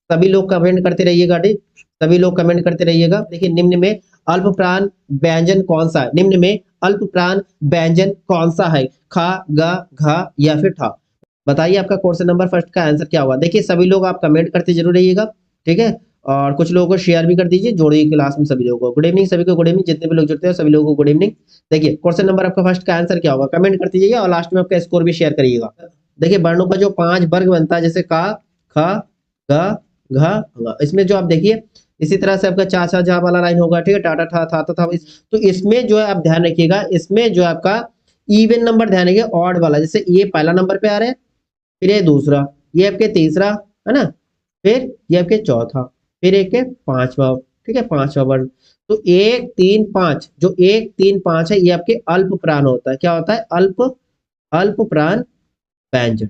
सभी लोग कमेंट करते रहिएगा, ठीक, सभी लोग कमेंट करते रहिएगा। देखिए निम्न में अल्प प्राण व्यंजन कौन सा है, निम्न में अल्प प्राण व्यंजन कौन सा है, खा, गा, घा या फिर ठा। बताइए आपका क्वेश्चन नंबर फर्स्ट का आंसर क्या होगा। देखिए सभी लोग आप कमेंट करते जरूर रहिएगा, ठीक है, और कुछ लोगों को शेयर भी कर दीजिए, जोड़िए क्लास में सभी लोगों को। गुड इवनिंग सभी को, गुड इवनिंग, जितने भी लोग जुड़ते हैं सभी लोगों को गुड इवनिंग। देखिए क्वेश्चन नंबर आपका फर्स्ट का आंसर क्या होगा, कमेंट करते जाइए और लास्ट में आपका स्कोर भी शेयर करिएगा। देखिए वर्णों का जो 5 वर्ग बनता है, जैसे का, खा, गा, घा, गा, इसमें जो आप देखिए इसी तरह से आपका चा छा झा वाला लाइन होगा, ठीक है, टाटा ठा था था। तो इसमें जो है आप ध्यान रखिएगा, इसमें जो है आपका इवन नंबर ध्यान रखिएगा, ऑड वाला, जैसे ये पहला नंबर पे आ रहा है, फिर ये दूसरा, ये आपके तीसरा है ना, फिर ये आपके चौथा, फिर एक के पांचवा, ठीक है, पांचवा वर्ण। तो 1 3 5, जो 1 3 5 है ये आपके अल्प प्राण होता है। क्या होता है, अल्प, अल्प प्राण व्यंजन।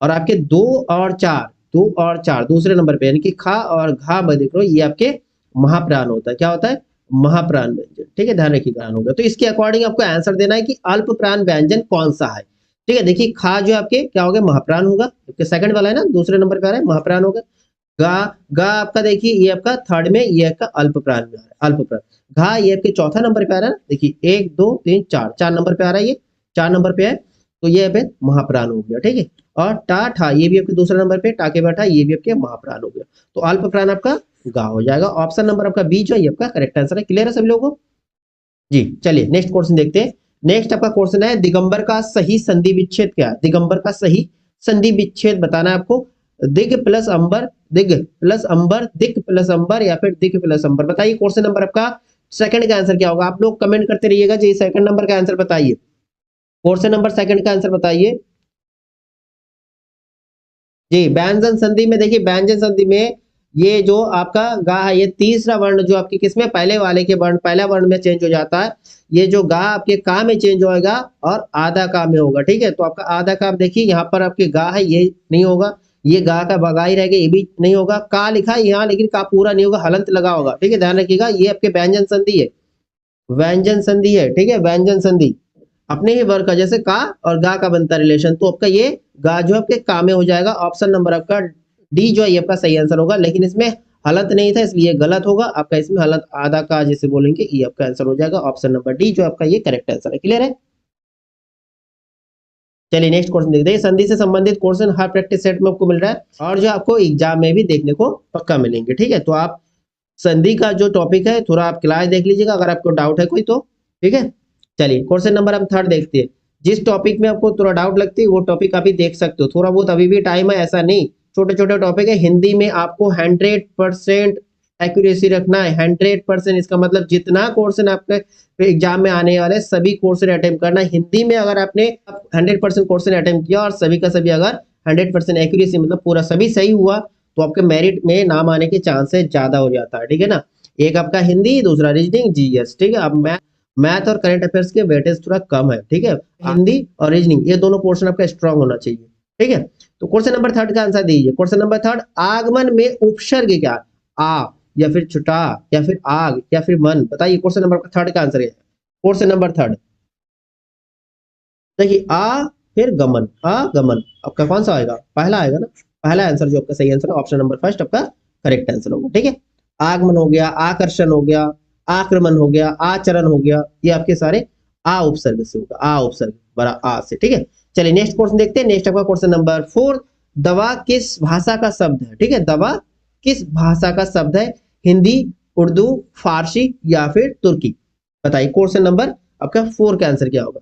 और आपके 2 और 4, 2 और 4 दूसरे नंबर पे, यानी कि खा और घा में देख लो, ये आपके महाप्राण होता है। क्या होता है, महाप्राण व्यंजन, ठीक है, ध्यान रखिएगा होगा। तो इसके अकॉर्डिंग आपको आंसर देना है कि अल्प प्राण व्यंजन कौन सा है, ठीक है। देखिए खा जो आपके क्या होगा, महाप्राण होगा, क्योंकि सेकंड वाला है ना, दूसरे नंबर पे आ रहा है, महाप्राण होगा। गा, गा आपका देखिए ये आपका थर्ड में, ये आपका अल्प प्राण में आ रहा है, अल्प प्राण। घा ये आपके चौथा नंबर पे आ रहा है ना, देखिए 1 2 3 4, 4 नंबर पे आ रहा है, ये 4 नंबर पे है, तो ये पे महाप्राण हो गया, ठीक है। और टा ठा ये भी आपके दूसरे नंबर पे, टाके बैठा ये भी आपके महाप्राण हो गया। तो अल्प प्राण आपका गा हो जाएगा। ऑप्शन नंबर आपका बी जो है ये आपका करेक्ट आंसर है। क्लियर है सभी लोगों को जी। चलिए नेक्स्ट क्वेश्चन देखते हैं। नेक्स्ट आपका क्वेश्चन है, दिगंबर का सही संधि विच्छेद क्या है। दिगंबर का सही संधि विच्छेद बताना है आपको। दिग प्लस अंबर, दिग प्लस अंबर, दिक प्लस अंबर या फिर दिक प्लस अंबर। बताइए क्वेश्चन नंबर आपका सेकंड का आंसर क्या होगा। आप लोग कमेंट करते रहिएगा जी, सेकंड नंबर का आंसर बताइए, क्वेश्चन नंबर सेकंड का आंसर बताइए जी। व्यंजन संधि में देखिए, व्यंजन संधि में ये जो आपका गा है, ये तीसरा वर्ण जो आपके किसमें, पहले वाले के वर्ण, पहला वर्ण में चेंज हो जाता है। ये जो गा आपके का में चेंज होगा और आधा का में होगा, ठीक है। तो आपका आधा का देखिए यहाँ पर आपके गा है, ये नहीं होगा, ये गा का बगा ही रहेगा, ये भी नहीं होगा। का लिखा है यहाँ लेकिन का पूरा नहीं होगा, हलंत लगा होगा, ठीक है, ध्यान रखिएगा। ये आपके व्यंजन संधि है, व्यंजन संधि है, ठीक है, व्यंजन संधि अपने ही वर्ग का, जैसे का और गा का बनता रिलेशन, तो आपका ये गा जो आपके का में हो जाएगा। ऑप्शन नंबर आपका डी जो है ये आपका सही आंसर होगा, लेकिन इसमें हलंत नहीं था इसलिए गलत होगा आपका। इसमें हलंत आधा का जैसे बोलेंगे, ये आपका आंसर हो जाएगा ऑप्शन नंबर डी जो आपका ये करेक्ट आंसर है। क्लियर है। चलिए नेक्स्ट क्वेश्चन देखते हैं। संधि से संबंधित क्वेश्चन हर प्रैक्टिस सेट में आपको मिल रहा है और जो आपको एग्जाम में भी देखने को पक्का मिलेंगे, ठीक है। तो आप संधि का जो टॉपिक है थोड़ा आप क्लास देख लीजिएगा अगर आपको डाउट है कोई तो, ठीक है। चलिए क्वेश्चन नंबर हम थर्ड देखते हैं। जिस टॉपिक में आपको थोड़ा डाउट लगती है वो टॉपिक आप देख सकते हो, थोड़ा बहुत अभी भी टाइम है, ऐसा नहीं, छोटे छोटे टॉपिक है। हिंदी में आपको 100% एक्यूरेसी रखना है, 100%। इसका मतलब जितना क्वेश्चन आपके एग्जाम में आने वाले सभी क्वेश्चन अटेम्प्ट करना है हिंदी में। अगर आपने 100% क्वेश्चन अटेम्प्ट किया और सभी का सभी अगर 100% एक्यूरेसी मतलब पूरा सभी सही हुआ, तो आपके मेरिट में नाम आने के चांसेस ज्यादा हो जाता है, ठीक है ना। एक आपका हिंदी, दूसरा रीजनिंग, जीएस, ठीक है। अब मैथ और करंट अफेयर्स के वेटेज थोड़ा कम है, ठीक है। हिंदी और रीजनिंग ये दोनों पोर्शन आपका स्ट्रांग होना चाहिए, ठीक है। तो क्वेश्चन नंबर थर्ड का आंसर दीजिए। क्वेश्चन नंबर थर्ड, आगमन में उपसर्ग क्या, आ या फिर छुटा या फिर आग या फिर मन। बताइए क्वेश्चन नंबर थर्ड का आंसर है। क्वेश्चन नंबर थर्ड देखिए, आ फिर गमन, आगमन आपका कौन सा आएगा, पहला आएगा ना, पहला आंसर जो आपका सही आंसर है ऑप्शन नंबर फर्स्ट आपका करेक्ट आंसर होगा, ठीक है। आगमन हो गया, आकर्षण हो गया, आक्रमण हो गया, आचरण हो गया, ये आपके सारे आ उपसर्ग से होगा, आ उपसर्ग बड़ा आ से, ठीक है। चलिए नेक्स्ट क्वेश्चन देखते हैं। नेक्स्ट आपका क्वेश्चन नंबर 4, दवा किस भाषा का शब्द है, ठीक है। दवा किस भाषा का शब्द है, हिंदी, उर्दू, फारसी या फिर तुर्की। बताइए क्वेश्चन नंबर आपका 4 का आंसर क्या होगा।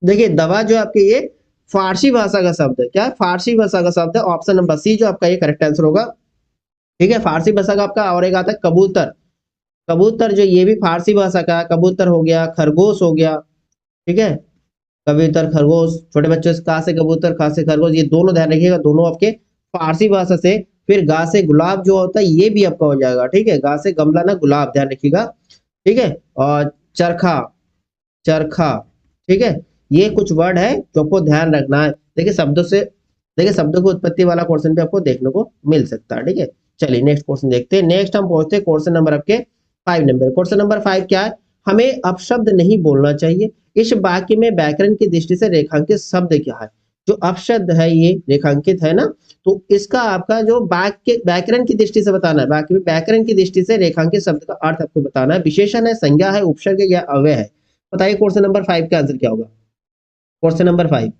देखिए दवा जो आपके ये फारसी भाषा का शब्द है, क्या है, फारसी भाषा का शब्द है। ऑप्शन नंबर सी जो आपका ये करेक्ट आंसर होगा, ठीक है। फारसी भाषा का आपका और एक आता है कबूतर, कबूतर जो ये भी फारसी भाषा का, कबूतर हो गया, खरगोश हो गया, ठीक है। कबूतर, खरगोश, छोटे बच्चों से का से कबूतर, खा से खरगोश, ये दोनों ध्यान रखिएगा, दोनों आपके फारसी भाषा से। फिर गा से गुलाब जो होता है ये भी आपका हो जाएगा, ठीक है। गा से गमला ना गुलाब, ध्यान रखिएगा, ठीक है। और चरखा, चरखा, ठीक है। ये कुछ वर्ड है जो आपको ध्यान रखना है। देखिए शब्दों से, देखिए शब्दों की उत्पत्ति वाला क्वेश्चन भी आपको देखने को मिल सकता है, ठीक है। चलिए नेक्स्ट क्वेश्चन देखते हैं। नेक्स्ट हम पहुंचते हैं क्वेश्चन नंबर आपके 5 नंबर। क्वेश्चन नंबर 5 क्या है, हमें अपशब्द नहीं बोलना चाहिए। इस वाक्य में व्याकरण की दृष्टि से रेखांकित शब्द क्या है। जो अपशब्द है ये रेखांकित है ना, तो इसका आपका जो व्याकरण की दृष्टि से बताना है, व्याकरण की दृष्टि से रेखांकित शब्द का अर्थ आपको बताना है। विशेषण है, संज्ञा है, उपसर्ग या अव्यय है। बताइए क्वेश्चन नंबर 5 का आंसर क्या होगा। क्वेश्चन नंबर 5,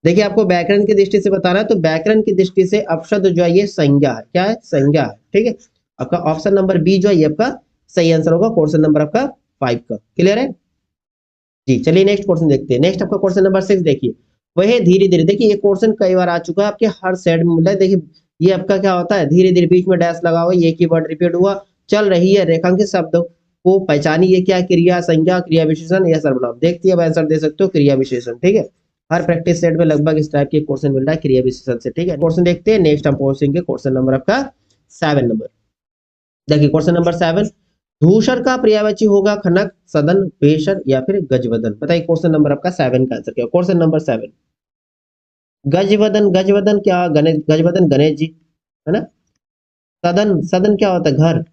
देखिए आपको व्याकरण की दृष्टि से बताना है, तो व्याकरण की दृष्टि से अपशब्द जो है ये संज्ञा है। क्या है? संज्ञा है। ठीक है, आपका ऑप्शन नंबर बी जो है ये आपका सही आंसर होगा क्वेश्चन नंबर आपका 5 का। क्लियर है जी। चलिए नेक्स्ट क्वेश्चन देखते हैं। नेक्स्ट आपका क्वेश्चन नंबर 6 देखिए, वह धीरे धीरे, देखिए ये क्वेश्चन कई बार आ चुका है आपके हर सेट में मिला है। देखिए ये आपका क्या होता है, धीरे धीरे बीच में डैश लगा हुआ, ये कीवर्ड रिपीट हुआ, चल रही है, रेखांकित शब्द को पहचानिए, क्या क्रिया, संज्ञा, क्रिया विशेषण या सर्वनाम। देखती है, अब आंसर दे सकते हो क्रिया विशेषण। ठीक है, हर प्रैक्टिस सेट में लगभग इस टाइप के क्वेश्चन मिल रहा है क्रिया विशेषण से। ठीक है, क्वेश्चन देखते हैं। नेक्स्ट हम पहुंचेंगे क्वेश्चन नंबर आपका 7 नंबर। देखिए क्वेश्चन नंबर 7, धूसर का पर्यायवाची होगा खनक, सदन, बेसर या फिर गजवदन। बताइए क्वेश्चन नंबर आपका 7 का आंसर क्या? क्वेश्चन नंबर 7, गजवदन, गजवदन क्या? गणेश, गजवदन गणेश जी है ना। सदन, सदन क्या होता है? घर,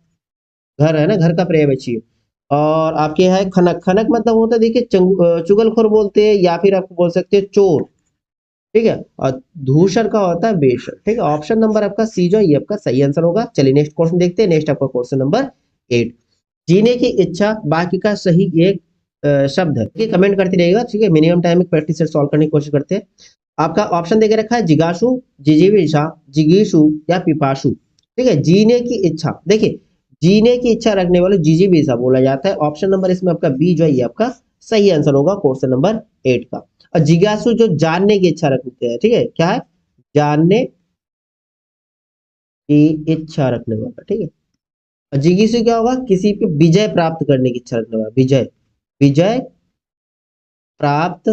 घर है ना, घर का पर्यायवाची है। और आपके है खनक, खनक मतलब होता है देखिए चुगलखोर बोलते हैं, या फिर आपको बोल सकते हैं चोर। ठीक है, और धूसर का होता है बेशर। ठीक है, ऑप्शन नंबर आपका सी जो है ये आपका सही आंसर होगा। चलिए नेक्स्ट क्वेश्चन देखते हैं। नेक्स्ट आपका क्वेश्चन नंबर 8, जीने की इच्छा वाक्य का सही एक शब्द है। ये कमेंट करते रहिएगा। ठीक है, मिनिमम टाइम में प्रैक्टिस सेट सॉल्व करने की कोशिश करते हैं। आपका ऑप्शन देके रखा है जिज्ञासु, जिजीविषा, जिगीषु या पिपासु। ठीक है, जीने की इच्छा, देखिए जीने की इच्छा रखने वाले जिजीविषा बोला जाता है। ऑप्शन नंबर इसमें आपका बी जो है ये आपका सही आंसर होगा क्वेश्चन नंबर 8 का। और जिज्ञासु जो जानने की इच्छा रखते हैं। ठीक है, क्या है? जानने की इच्छा रखने वाला। ठीक है, और जिज्ञासु क्या होगा? किसी पे विजय प्राप्त करने की इच्छा रखने वाला, विजय, विजय प्राप्त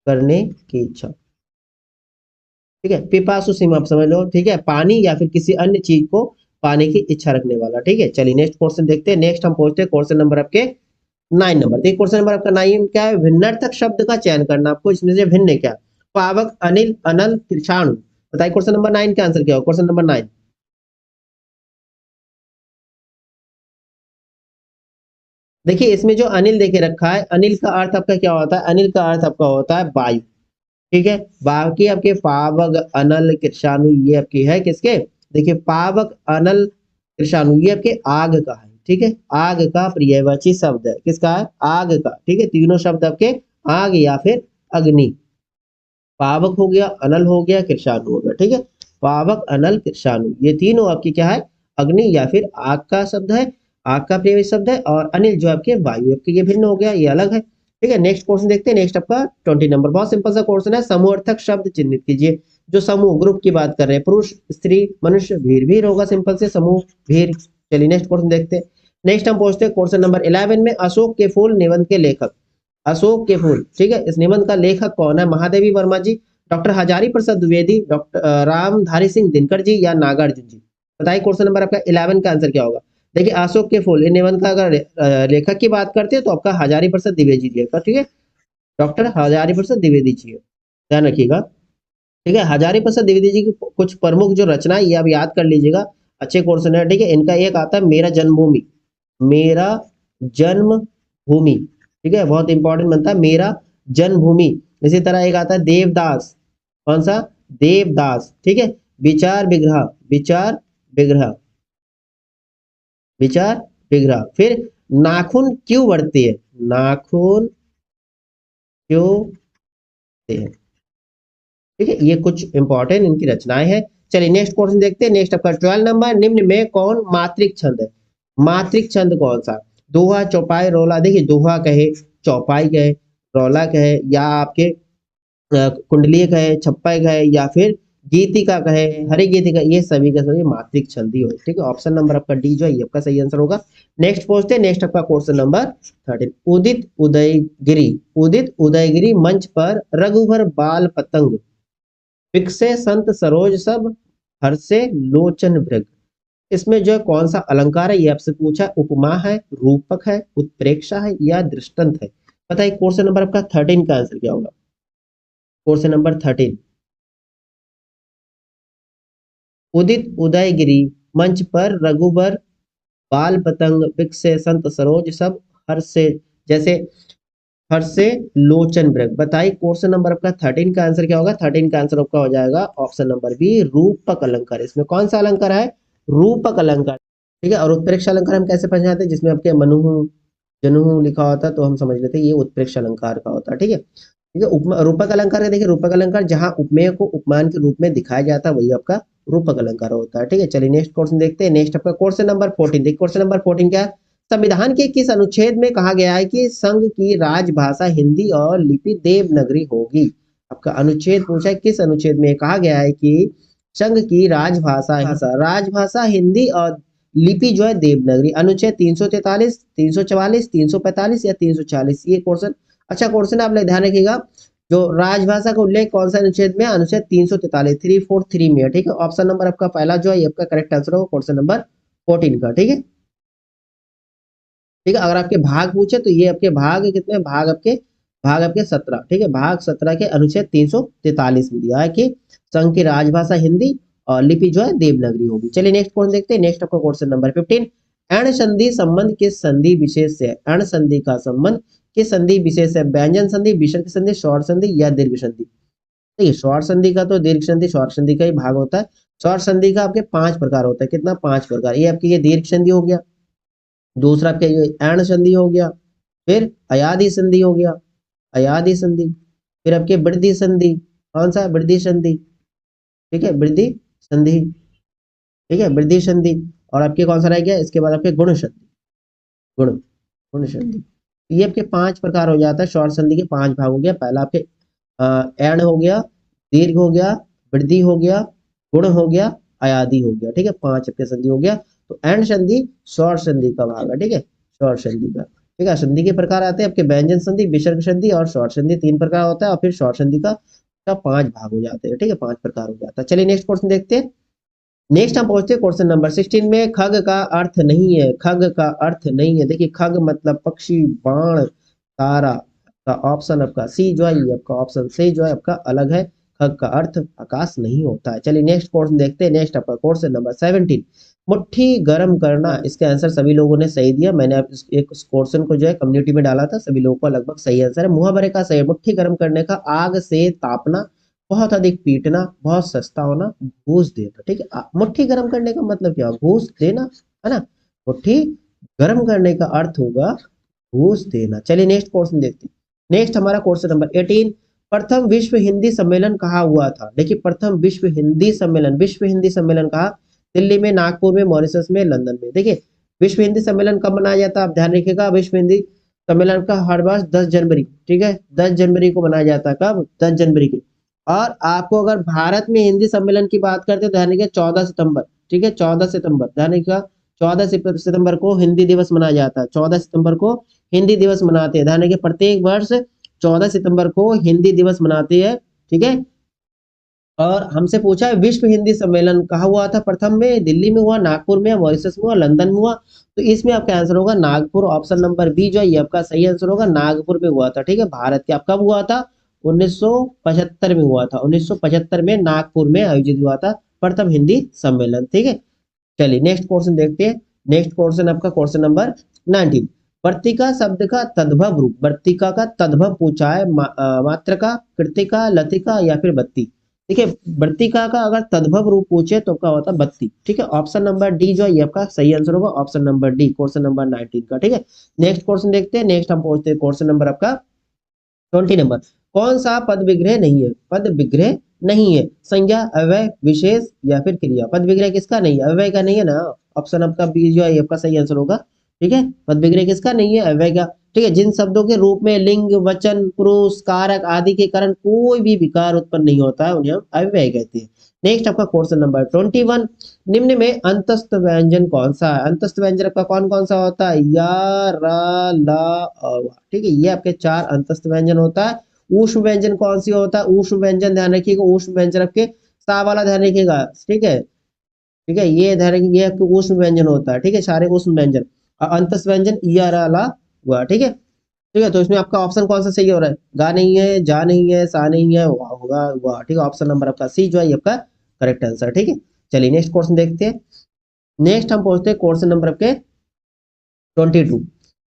करने की इच्छा। ठीक है, पिपासु सिम आप समझ लो। ठीक है, पानी या फिर किसी अन्य चीज को पाने की इच्छा रखने वाला। ठीक है, चलिए नेक्स्ट क्वेश्चन देखते हैं। नेक्स्ट हम पहुंचते हैं क्वेश्चन नंबर आपके 9 नंबर। देखिए क्वेश्चन नंबर आपका 9 क्या है? भिन्नार्थक शब्द का चयन करना। आपको इसमें से भिन्न क्या? पावक, अनिल, अनल, कृषाणु। बताइए क्वेश्चन नंबर 9 का आंसर क्या हो? क्वेश्चन नंबर 9, देखिए इसमें जो अनिल देखे रखा है, अनिल का अर्थ आपका क्या होता है? अनिल का अर्थ आपका होता है वायु। ठीक है, बाकी आपके पावक, अनल, कृषाणु ये आपकी है किसके? देखिए पावक, अनल, कृषाणु ये आपके आग का है। ठीक है, आग का पर्यायवाची शब्द है। किसका है? आग का। ठीक है, तीनों शब्द आपके आग या फिर अग्नि। पावक हो गया, अनल हो गया, कृषाणु हो गया। ठीक है, पावक, अनल, कृषाणु ये तीनों आपकी क्या है? अग्नि या फिर आग का शब्द है, आग का प्रिय शब्द है। और अनिल जो आपके वायु, आपके ये भिन्न हो गया, ये अलग है। ठीक है, नेक्स्ट क्वेश्चन देखते हैं। नेक्स्ट आपका 20 नंबर, बहुत सिंपल सा क्वेश्चन है। समूहार्थक शब्द चिन्हित कीजिए। जो समूह, ग्रुप की बात कर रहे हैं, पुरुष, स्त्री, मनुष्य, भीड़, भीड़ होगा सिंपल से, समूह, भीड़। चलिए नेक्स्ट क्वेश्चन देखते हैं। नेक्स्ट हम पहुंचते हैं क्वेश्चन नंबर 11 में, अशोक के फूल निबंध के लेखक। अशोक के फूल, ठीक है, इस निबंध का लेखक कौन है? महादेवी वर्मा जी, डॉक्टर हजारी प्रसाद द्विवेदी, डॉक्टर रामधारी सिंह दिनकर जी या नागार्जुन जी। बताइए क्वेश्चन नंबर आपका 11 का आंसर क्या होगा। देखिए अशोक के फूल इन निबंध का अगर लेखक की बात करते हैं तो आपका हजारी प्रसाद द्विवेदी जी का। ठीक है, डॉक्टर हजारी प्रसाद द्विवेदी जी है, ध्यान रखिएगा। ठीक है, हजारी प्रसाद द्विवेदी जी की कुछ प्रमुख जो रचना है ये आप याद कर लीजिएगा, अच्छे क्वेश्चन है। ठीक है, इनका एक आता है मेरा जन्मभूमि, मेरा जन्मभूमि। ठीक है, बहुत इंपॉर्टेंट बनता है मेरा जन्मभूमि। इसी तरह एक आता है देवदास, कौन सा? देवदास। ठीक है, विचार विग्रह, विचार विग्रह, विचार विग्रह। फिर नाखून क्यों बढ़ते हैं, नाखून क्यों बढ़ते हैं। ठीक है, ये कुछ इंपॉर्टेंट इनकी रचनाएं हैं। चलिए नेक्स्ट क्वेश्चन देखते हैं। नेक्स्ट आपका 12 नंबर, निम्न में कौन मात्रिक छंद है? मात्रिक छंद कौन सा? दोहा, चौपाई, रोला। देखिए दोहा कहे, चौपाई कहे, रोला कहे, या आपके कुंडलीय कहे, छप्पा कहे, या फिर गीतिका कहे, हरि गीतिका, ये सभी का सभी मात्रिक छंद ही हो। ठीक है, ऑप्शन नंबर आपका डी जो है ये आपका सही आंसर होगा। नेक्स्ट पूछते हैं। नेक्स्ट आपका क्वेश्चन नंबर 13, उदित उदयगिरी, उदित उदयगिरी मंच पर रघुवर बाल पतंग, विकसे संत सरोज सब, हर्षे लोचन भृग। इसमें जो है कौन सा अलंकार है ये आपसे पूछा है। उपमा है, रूपक है, उत्प्रेक्षा है या दृष्टांत है। बताइए क्वेश्चन नंबर आपका 13 का आंसर क्या होगा। क्वेश्चन नंबर 13, उदित उदयगिरी मंच पर रघुबर बाल पतंग, विकसे संत सरोज सब, हर्ष से, जैसे हर्ष से लोचन वृक्ष। बताइए क्वेश्चन नंबर आपका 13 का आंसर क्या होगा? 13 का आंसर आपका हो जाएगा ऑप्शन नंबर बी, रूपक अलंकार। इसमें कौन सा अलंकार है? रूपक अलंकार। ठीक है, और उत्प्रेक्षा अलंकार हम कैसे पहचानते हैं? जिसमें आपके मनुहु जनुहु लिखा होता है तो हम समझ लेते हैं ये उत्प्रेक्षा अलंकार का होता है। ठीक है, ठीक है। रूपक अलंकार का देखिए, रूपक अलंकार जहां उपमेय को उपमान के रूप में दिखाया जाता है वही आपका रूपक अलंकार होता है। ठीक है, चलिए नेक्स्ट क्वेश्चन देखते हैं। नेक्स्ट आपका क्वेश्चन नंबर 14। देखिए क्वेश्चन नंबर 14 क्या है? संविधान के किस अनुच्छेद में कहा गया है कि संघ की राजभाषा हिंदी और लिपि देवनागरी होगी? आपका अनुच्छेद पूछा है, किस अनुच्छेद में कहा गया है कि संघ की राजभाषा राजभाषा हिंदी और लिपि जो है देवनागरी? अनुच्छेद 343, 344, 345 या 340? ये क्वेश्चन अच्छा क्वेश्चन आप लोग ध्यान रखिएगा। जो राजभाषा का उल्लेख कौन सा अनुच्छेद में? अनुच्छेद 343, 343 में है। ठीक है, ऑप्शन नंबर आपका पहला जो है ये आपका करेक्ट आंसर होगा क्वेश्चन नंबर 14 का। ठीक है, ठीक है। अगर आपके भाग पूछे तो ये आपके भाग कितने? भाग आपके 17। ठीक है, भाग 17 के अनुच्छेद 343 में दिया है कि संघ की राजभाषा हिंदी और लिपि जो है देवनागरी होगी। चलिए नेक्स्ट क्वेश्चन देखते हैं। नेक्स्ट आपका क्वेश्चन नंबर 15। अण संधि संबंध किस संधि विशेष से है? अण संधि का संबंध किस संधि विशेष है? व्यंजन संधि, विसर्ग संधि, स्वर्ण संधि या दीर्घ संधि? देखिए स्वर्ण संधि का तो दीर्घ संधि स्वर्ण संधि का ही भाग होता है। स्वर्ण संधि का आपके 5 प्रकार होता है। कितना? 5 प्रकार। ये आपकी ये दीर्घ संधि हो गया, दूसरा आपका ये अण संधि हो गया, फिर अयादि संधि हो गया, अयादि संधि, फिर आपके वृद्धि संधि। कौन सा? वृद्धि संधि। ठीक है, वृद्धि संधि। ठीक है, वृद्धि संधि। और आपके कौन सा रह गया? इसके बाद आपके गुण संधि। गुण गुण संधि। ये आपके 5 प्रकार हो जाता है। शॉर्ट संधि के 5 भाग हो गया। पहला आपके एण हो गया, दीर्घ हो गया, वृद्धि हो गया, गुण हो गया, अयादि हो गया। ठीक है, 5 आपके संधि हो गया। तो एंड संधि शॉर्ट संधि का भाग है। ठीक है, शॉर्ट संधि का। ठीक है, संधि के प्रकार आते हैं आपके व्यंजन संधि, विसर्ग संधि और शॉर्ट संधि। 3 प्रकार होता है और फिर शॉर्ट संधि का 5 भाग हो जाते हैं। ठीक है, 5 प्रकार हो जाता है। चलिए नेक्स्ट क्वेश्चन देखते हैं। नेक्स्ट हम पहुंचते हैं क्वेश्चन नंबर 16 में। खग का अर्थ नहीं है। खग का अर्थ नहीं है। देखिए खग मतलब पक्षी, बाण, तारा का ऑप्शन आपका सी जो है ये आपका ऑप्शन सी जो है आपका अलग है। खग का अर्थ आकाश नहीं होता है। चलिए नेक्स्ट क्वेश्चन देखते हैं। नेक्स्ट आपका क्वेश्चन नंबर 17। मुट्ठी गर्म करना, इसके आंसर सभी लोगों ने सही दिया। मैंने आप एक क्वेश्चन को जो है कम्युनिटी में डाला था, सभी लोगों का लगभग सही आंसर है। मुहावरे का सही है। मुट्ठी गर्म करने का आग से तापना, बहुत अधिक पीटना, बहुत सस्ता होना, घूस देना। ठीक है, मुट्ठी गर्म करने का मतलब क्या? घूस देना, है ना। मुट्ठी गर्म करने का अर्थ होगा घूस देना। चलिए नेक्स्ट क्वेश्चन देखते हैं। नेक्स्ट हमारा क्वेश्चन नंबर 18। प्रथम विश्व हिंदी सम्मेलन कहाँ हुआ था? देखिए प्रथम विश्व हिंदी सम्मेलन कहाँ? दिल्ली में, नागपुर में, मॉरिशस में, लंदन में। देखिए विश्व हिंदी सम्मेलन कब मनाया जाता है? आप ध्यान रखिएगा, विश्व हिंदी सम्मेलन का हर वर्ष 10 जनवरी। ठीक है, 10 जनवरी को मनाया जाता है। कब? 10 जनवरी को। और आपको अगर भारत में हिंदी सम्मेलन की बात करते हैं तो ध्यान रखिएगा 14 सितंबर। ठीक है, 14 सितंबर ध्यान रखिएगा। 14 सितंबर को हिंदी दिवस मनाया जाता है। 14 सितंबर को हिंदी दिवस मनाते हैं। ध्यान रखिए प्रत्येक वर्ष 14 सितंबर को हिंदी दिवस मनाते हैं। ठीक है, और हमसे पूछा है विश्व हिंदी सम्मेलन कहाँ हुआ था? प्रथम में दिल्ली में हुआ, नागपुर में, मॉरिशस में हुआ, लंदन में हुआ। तो इसमें आपका आंसर होगा नागपुर। ऑप्शन नंबर बी जो है ये आपका सही आंसर होगा। नागपुर में हुआ था। ठीक है, भारत के। अब कब हुआ था? 1975 में हुआ था। 1975 में नागपुर में आयोजित हुआ था प्रथम हिंदी सम्मेलन। ठीक है, चलिए नेक्स्ट क्वेश्चन देखते हैं। नेक्स्ट क्वेश्चन आपका क्वेश्चन नंबर 19। वर्तिका शब्द का तद्भव रूप। वर्तिका का तद्भव पूछा है। मात्रका, कृतिका, लतिका या फिर बत्ती? देखिए वर्तिका का अगर तद्भव रूप पूछे तो क्या होता है? बत्ती। ठीक है, ऑप्शन नंबर डी जो है ये आपका सही आंसर होगा। Option number D question number 19 का। ठीक है, नेक्स्ट क्वेश्चन देखते हैं। नेक्स्ट हम पहुंचते हैं क्वेश्चन नंबर आपका 20 नंबर। कौन सा पद विग्रह नहीं है? पद विग्रह नहीं है। संज्ञा, अव्यय, विशेष या फिर क्रिया? पद विग्रह किसका नहीं है? अव्यय का नहीं है ना। ऑप्शन आपका बी जो है आपका सही आंसर होगा। ठीक है, पद विग्रह किसका नहीं है? अव्यय का। ठीक है, जिन शब्दों के रूप में लिंग, वचन, पुरुष, कारक आदि के कारण कोई भी विकार उत्पन्न नहीं होता है उन्हें हम अव्यय कहते हैं। नेक्स्ट आपका क्वेश्चन नंबर 21। निम्न में अंतस्थ व्यंजन कौन सा है? अंतस्थ व्यंजन आपका कौन कौन सा होता है? या, रा, ला और वा। ठीक है, ये आपके 4 अंतस्थ व्यंजन होता है। ऊष्म व्यंजन कौन सी होता है? ऊष्म व्यंजन ध्यान रखिएगा। ऊष्म व्यंजन आपके सा वाला ध्यान रखिएगा। ठीक है, ठीक है, ये ध्यान रखिए ये आपके ऊष्म व्यंजन होता है। ठीक है, सारे ऊष्म व्यंजन। और अंतस्थ व्यंजन या, रा, ला, वा। ठीक है, ठीक है, तो इसमें आपका ऑप्शन कौन सा सही हो रहा है? गा नहीं है, जा नहीं है, सा नहीं है, वाह होगा वाह। ठीक है, ऑप्शन नंबर आपका सी जो है ये आपका करेक्ट आंसर। ठीक है, चलिए नेक्स्ट क्वेश्चन देखते हैं। नेक्स्ट हम पहुंचते हैं क्वेश्चन नंबर आपके 22।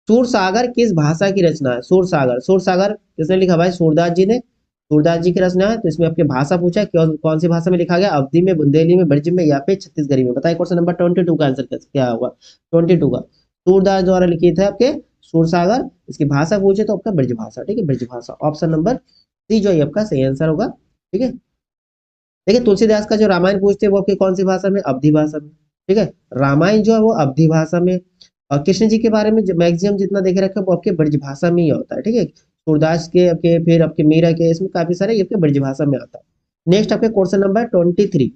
सूरसागर किस भाषा की रचना है? सूरसागर, सूरसागर किसने लिखा भाई? सूरदास जी ने। सूरदास जी की रचना है। तो इसमें आपके भाषा पूछा है, कौन सी भाषा में लिखा गया? अवधी में, बुंदेली में, ब्रज में या फिर छत्तीसगढ़ी में? बताइए क्वेश्चन नंबर 22 का आंसर क्या होगा? 22 का सूरदास द्वारा लिखित है आपके सूरसागर। इसकी भाषा पूछे तो आपका ब्रज भाषा, ठीक है, ब्रज भाषा। ऑप्शन नंबर सी जो है आपका सही आंसर होगा, ठीक है। देखिए तुलसीदास का जो रामायण पूछते हैं वो आपकी कौन सी भाषा में? अवधी भाषा में, ठीक है। रामायण जो है वो अवधी भाषा में। और कृष्ण जी के बारे में मैक्सिमम जितना देखे रखा है वो आपके ब्रज भाषा में ही होता है, ठीक है। सूरदास के आपके, फिर आपके मीरा के, इसमें काफी सारे ये आपके ब्रज भाषा में आता है। नेक्स्ट आपके क्वेश्चन नंबर 23,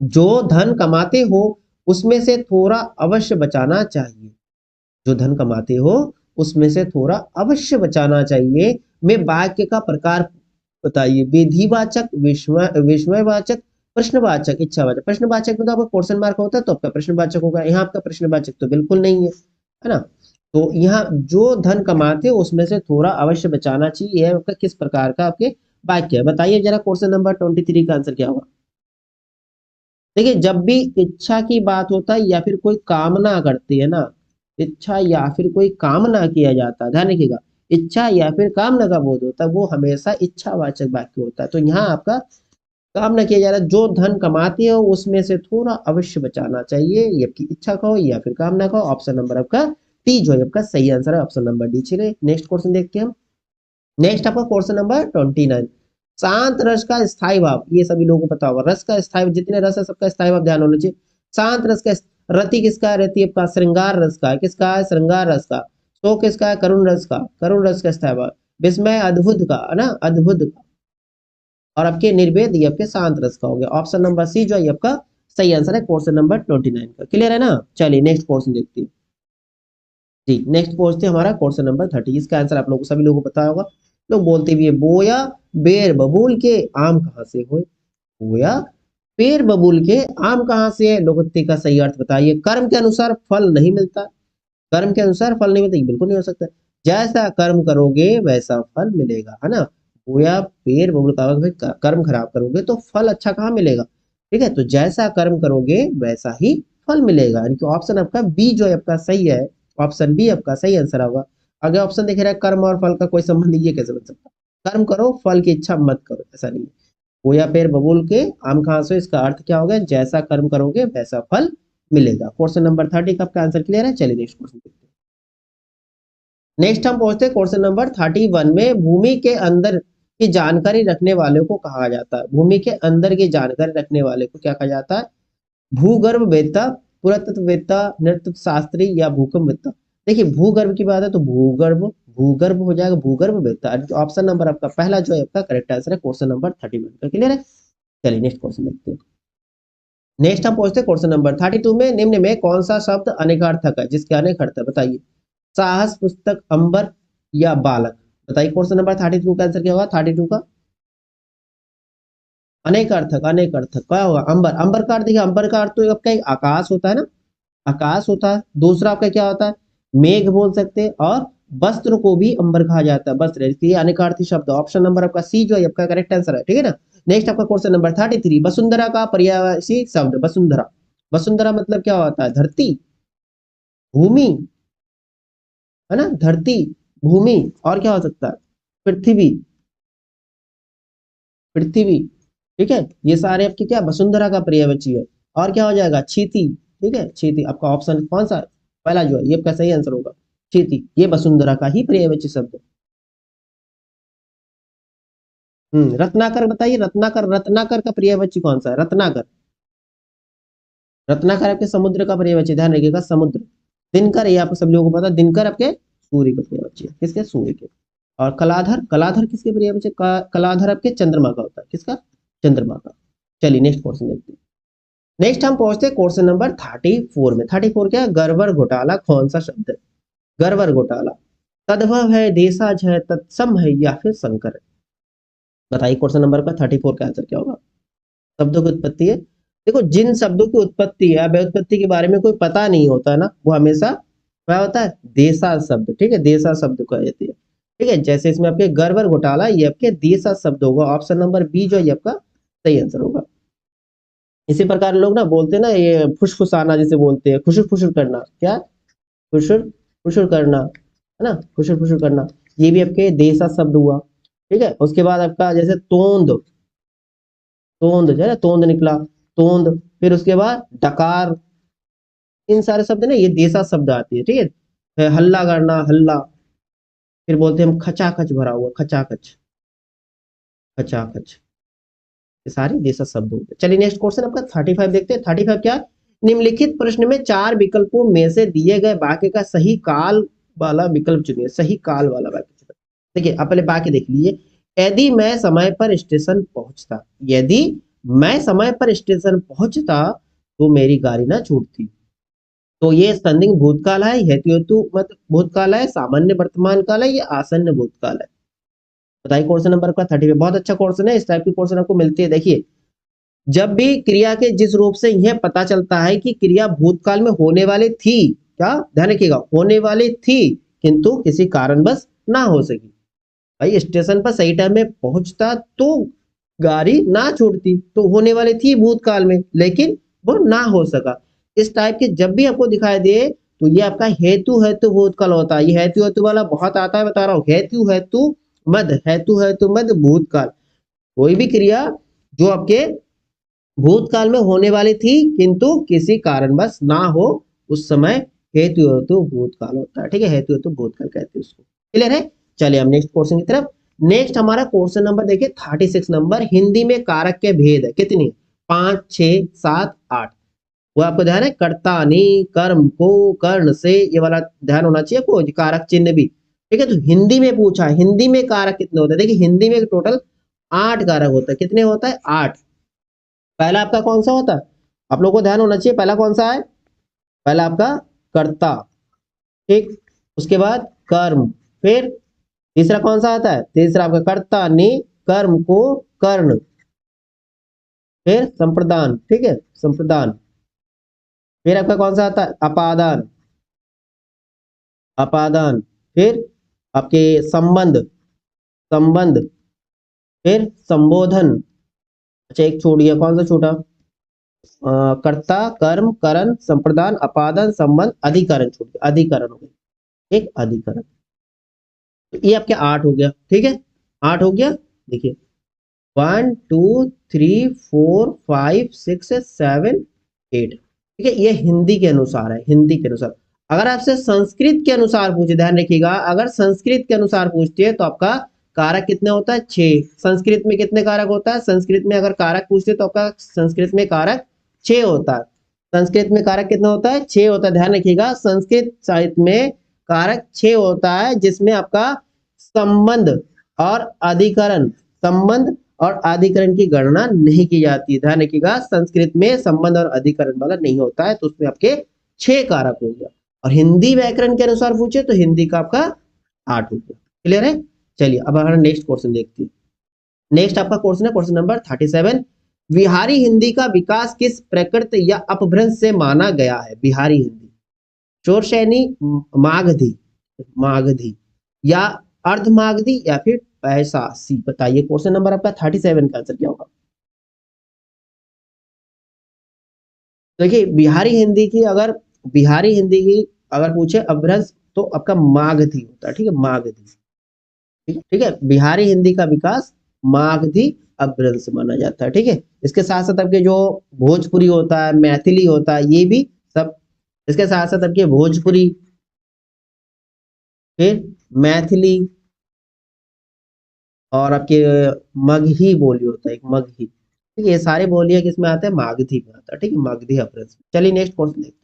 जो धन कमाते हो उसमें से थोड़ा अवश्य बचाना चाहिए। जो धन कमाते हो उसमें से थोड़ा अवश्य बचाना चाहिए में वाक्य का प्रकार बताइए। विधिवाचक, विस्मयवाचक, प्रश्नवाचक, इच्छावाचक। प्रश्नवाचक में तो आपका क्वेश्चन मार्क होता है तो आपका प्रश्नवाचक होगा। यहाँ आपका प्रश्नवाचक तो बिल्कुल नहीं है ना। तो यहाँ जो धन कमाते हो उसमें से थोड़ा अवश्य बचाना चाहिए, यह आपका किस प्रकार का आपके वाक्य है? बताइए जरा क्वेश्चन नंबर 23 का आंसर क्या होगा? देखिए जब भी इच्छा की बात होता है या फिर कोई कामना करती है ना, इच्छा या फिर कोई कामना किया जाता है, ध्यान रखिएगा, इच्छा या फिर कामना का बोध होता है वो हमेशा इच्छावाचक वाक्य होता है। तो यहाँ आपका कामना किया जा रहा है, जो धन कमाते हो उसमें से थोड़ा अवश्य बचाना चाहिए, ये आपकी इच्छा का हो या फिर कामना का हो। ऑप्शन नंबर आपका डी जो है आपका सही आंसर है, ऑप्शन नंबर डी। चलिए नेक्स्ट क्वेश्चन देखते हैं हम। नेक्स्ट आपका क्वेश्चन नंबर 29, शांत रस का स्थायी भाव, ये सभी लोगों को पता होगा। रस का स्थायी, जितने रस है सबका स्थायी भाव ध्यान होना चाहिए। शांत रस का रति किसका है? रति आपका श्रृंगार रस का है। किसका है? श्रृंगार रस का। शोक किसका है? करुण रस का। करुण रस का स्थायी भाव। विस्मय अद्भुत का है ना, अद्भुत का। और आपके निर्वेद ये आपके शांत रस का हो गया। ऑप्शन नंबर सी जो है आपका सही आंसर है क्वेश्चन नंबर 29 का। क्लियर है ना? चलिए नेक्स्ट क्वेश्चन देखते हैं। जी नेक्स्ट पहुंचते हैं हमारा क्वेश्चन नंबर 30। इसका आंसर आप लोगों को, सभी लोगों को पता होगा। लोग बोलते भी है, बोया बेर बबूल के आम कहाँ से हुए? बोया पेड़ बबूल के आम कहाँ से है? लोकोक्ति का सही अर्थ बताइए। कर्म के अनुसार फल नहीं मिलता। कर्म के अनुसार फल नहीं मिलता, ये बिल्कुल नहीं हो सकता। जैसा कर्म करोगे वैसा फल मिलेगा, है ना। बोया पेड़ बबूल का भाई कर्म खराब करोगे तो फल अच्छा कहाँ मिलेगा? ठीक है, तो जैसा कर्म करोगे वैसा ही फल मिलेगा, यानी कि ऑप्शन आपका बी जो है आपका सही है। ऑप्शन बी आपका सही आंसर होगा। अगर ऑप्शन देख रहा है कर्म और फल का कोई संबंध नहीं, ये कैसे बन सकता? कर्म करो फल की इच्छा मत करो, ऐसा नहीं है। बोया पेड़ बबूल के आम कहाँ से, इसका अर्थ क्या होगा? जैसा कर्म करोगे वैसा फल मिलेगा। क्वेश्चन नंबर 30 का आपका आंसर क्लियर है? चलिए नेक्स्ट क्वेश्चन देखते हैं। नेक्स्ट हम पहुंचते हैं क्वेश्चन नंबर 31 में। भूमि के अंदर की जानकारी रखने वाले को कहा जाता है? भूमि के अंदर की जानकारी रखने वाले को क्या कहा जाता है? भूगर्भवेत्ता, पुरातत्ववेत्ता, नृत्य शास्त्री या भूकंपवेत्ता। देखिए भूगर्भ की बात है तो भूगर्भ, भूगर्भ हो जाएगा भूगर्भवेत्ता। ऑप्शन नंबर आपका पहला जो है आपका करेक्ट आंसर है क्वेश्चन नंबर 31 का। क्लियर है? चलिए नेक्स्ट क्वेश्चन देखते हैं। नेक्स्ट हम पहुंचते हैं क्वेश्चन नंबर 32 में। निम्न में कौन सा शब्द अनेकार्थक है, जिसके अनेक अर्थ है? बताइए। साहस, पुस्तक, अंबर या बालक। बताइए क्वेश्चन नंबर 32 का आंसर क्या होगा? 32 का अनेक अर्थक, अनेक अर्थक क्या होगा? अंबर। अंबर का अर्थ देखिए, अंबर का अर्थ तो आपका एक आकाश होता है ना, आकाश होता है। दूसरा आपका क्या होता है? मेघ बोल सकते हैं। और वस्त्र को भी अंबर कहा जाता है, वस्त्र, इसलिए अनेकार्थी शब्द। ऑप्शन नंबर आपका सी जो है आपका करेक्ट आंसर है, ठीक है ना। नेक्स्ट आपका क्वेश्चन नंबर 33, वसुंधरा का पर्यायवाची शब्द। वसुंधरा, वसुंधरा मतलब क्या होता है? धरती, भूमि, है ना, धरती, भूमि, और क्या हो सकता है? पृथ्वी, पृथ्वी, ठीक है। ये सारे आपके क्या वसुंधरा का पर्यायवाची है। और क्या हो जाएगा? क्षिति, ठीक है, क्षिति। आपका ऑप्शन कौन सा? पहला जो है ये आपका सही आंसर होगा, क्षिति। ये वसुंधरा का ही पर्यायवाची शब्द है। रत्नाकर बताइए, रत्नाकर, रत्नाकर का पर्यायवाची कौन सा है? रत्नाकर, रत्नाकर आपके समुद्र का पर्यायवाची, ध्यान रखिएगा, समुद्र। दिनकर, ये आपको सब लोगों को पता है, दिनकर आपके सूर्य का पर्यायवाची है। किसके? सूर्य के। और कलाधर, कलाधर किसके पर्यायवाची? कलाधर आपके चंद्रमा का होता है। किसका? चंद्रमा का। चलिए नेक्स्ट क्वेश्चन देखते हैं। नेक्स्ट हम पहुंचते हैं क्वेश्चन नंबर 34 में। 34 क्या है? गड़बड़ घोटाला कौन सा शब्द है? गड़बड़ घोटाला तद्भव है, देशज है, तत्सम है या फिर संकर है? बताइए क्वेश्चन नंबर का 34 का आंसर क्या होगा? शब्दों की उत्पत्ति है। देखो जिन शब्दों की उत्पत्ति है, व्युत्पत्ति के बारे में कोई पता नहीं होता है ना, वो हमेशा क्या होता है? देशा शब्द, ठीक है, देशा शब्द कहती है, ठीक है। जैसे इसमें आपके गड़बड़ घोटाला, ये आपके देशा शब्द होगा। ऑप्शन नंबर बी जो है ये आपका सही आंसर होगा। इसी प्रकार लोग ना बोलते हैं ना, ये फुसफुसाना जिसे बोलते हैं, खुशुर फुसुर करना, क्या? खुशुर फुशुर करना, है ना, फुशुर फुशुर करना, ये भी आपके देसा शब्द हुआ। ठीक है, उसके बाद आपका जैसे तोंद, तोंद जो है ना, तोंद निकला, तोंद, फिर उसके बाद डकार, इन सारे शब्द ना ये देसा शब्द आती है। ठीक है, हल्ला करना, हल्ला, फिर बोलते हैं हम खचाखच भरा हुआ, खचाखच, खचाखच, ये सारे देशज शब्द होते हैं। चलिए नेक्स्ट क्वेश्चन आपका 35 देखते हैं। 35 क्या है? निम्नलिखित प्रश्न में चार विकल्पों में से दिए गए वाक्य का सही काल वाला विकल्प चुनिए। सही काल वाला वाक्य चुनिए। देखिए आप पहले वाक्य देख लीजिए। यदि मैं समय पर स्टेशन पहुंचता, यदि मैं समय पर स्टेशन पहुंचता तो मेरी गाड़ी ना छूटती। तो ये संदिग्ध भूतकाल है, हेतु मतलब भूतकाल है, सामान्य वर्तमान काल है, ये आसन्न भूतकाल है। बताइए क्वेश्चन नंबर का 30 बहुत अच्छा क्वेश्चन है। इस टाइप की क्वेश्चन आपको मिलती है। देखिए जब भी क्रिया के जिस रूप से यह पता चलता है कि क्रिया भूतकाल में होने वाली थी, क्या ध्यान रखिएगा, होने वाली थी किंतु किसी कारणवश ना हो सकी। भाई स्टेशन पर सही टाइम में पहुंचता तो गाड़ी ना छूटती, तो होने वाली थी भूतकाल में लेकिन वो ना हो सका। इस टाइप के जब भी आपको दिखाई दे तो ये आपका हेतु हेतु भूतकाल होता है। ये हेतु हेतु वाला बहुत आता है, बता रहा हूँ, हेतु हेतु मद, हेतु हेतु मद भूतकाल। कोई भी क्रिया जो आपके भूतकाल में होने वाली थी किंतु किसी कारणवश ना हो, उस समय हेतु हेतु भूतकाल होता है। ठीक है, हेतु हेतु भूतकाल कहते हैं उसको। क्लियर है? चलिए हम नेक्स्ट क्वेश्चन की तरफ। नेक्स्ट हमारा क्वेश्चन नंबर देखिए 36 नंबर। हिंदी में कारक के भेद है कितनी? 5, 6, 7, 8। वो आपको ध्यान है, कर्तानी, कर्म को, कर्ण से, ये वाला ध्यान होना चाहिए आपको, कारक चिन्ह भी। ठीक है, तो हिंदी में पूछा, हिंदी में कारक कितने होते हैं? देखिए हिंदी में टोटल 8 कारक होता है। कितने होता है? 8। पहला आपका कौन सा होता है? आप लोगों को ध्यान होना चाहिए, पहला कौन सा है? पहला आपका कर्ता। ठीक, उसके बाद कर्म, फिर तीसरा कौन सा आता है? तीसरा आपका कर्ता नि, कर्म को, कर्ण, फिर संप्रदान। ठीक है, संप्रदान, फिर आपका कौन सा आता है? अपादान, अपादान, फिर आपके संबंध, संबंध, फिर संबोधन। अच्छा एक छूट गया, कौन सा छूटा? कर्ता, कर्म, करण, संप्रदान, अपादान, संबंध, अधिकरण छूट गया, अधिकरण हो गया। एक अधिकरण। तो ये आपके 8 हो गया। ठीक है, 8 हो गया। देखिए 1 2 3 4 5 6 7 8। ठीक है, ये हिंदी के अनुसार है, हिंदी के अनुसार। अगर आपसे संस्कृत के अनुसार पूछे, ध्यान रखिएगा, अगर संस्कृत के अनुसार पूछते हैं तो आपका कारक कितने होता है? 6। संस्कृत में कितने कारक होता है? संस्कृत में अगर कारक पूछते तो आपका संस्कृत में कारक 6 होता है। संस्कृत में कारक कितना होता है? 6 होता है। ध्यान रखिएगा, संस्कृत साहित्य में कारक 6 होता है, जिसमें आपका संबंध और अधिकरण, संबंध और अधिकरण की गणना नहीं की जाती। ध्यान रखिएगा, संस्कृत में संबंध और अधिकरण वाला नहीं होता है, तो उसमें आपके 6 कारक हो गया। और हिंदी व्याकरण के अनुसार पूछे तो हिंदी का आपका 8 हो गया। क्लियर है? चलिए अब हमारा नेक्स्ट क्वेश्चन देखते हैं। नेक्स्ट आपका क्वेश्चन है क्वेश्चन नंबर 37। बिहारी हिंदी का विकास किस प्रकृत या अपभ्रंश से माना गया है? बिहारी हिंदी, चोरसैनी, मागधी, मागधी या अर्धमागधी या फिर पैसासी। बताइए क्वेश्चन नंबर आपका 37 का आंसर क्या होगा? देखिए बिहारी हिंदी की अगर, बिहारी हिंदी की अगर पूछे अपभ्रंश तो आपका मागधी होता है। ठीक है, मागधी। ठीक है, ठीक है, बिहारी हिंदी का विकास मागधी अपभ्रंश से माना जाता है। ठीक है, इसके साथ साथ आपके जो भोजपुरी होता है, मैथिली होता है, ये भी सब, इसके साथ साथ आपके भोजपुरी, फिर मैथिली और आपके मगही बोली होता है, एक मगही। ठीक है, ये सारे बोलियां किसमें आते हैं? मागधी में आता है। ठीक है, मागधी अपभ्रंश। चलिए नेक्स्ट क्वेश्चन देखते हैं।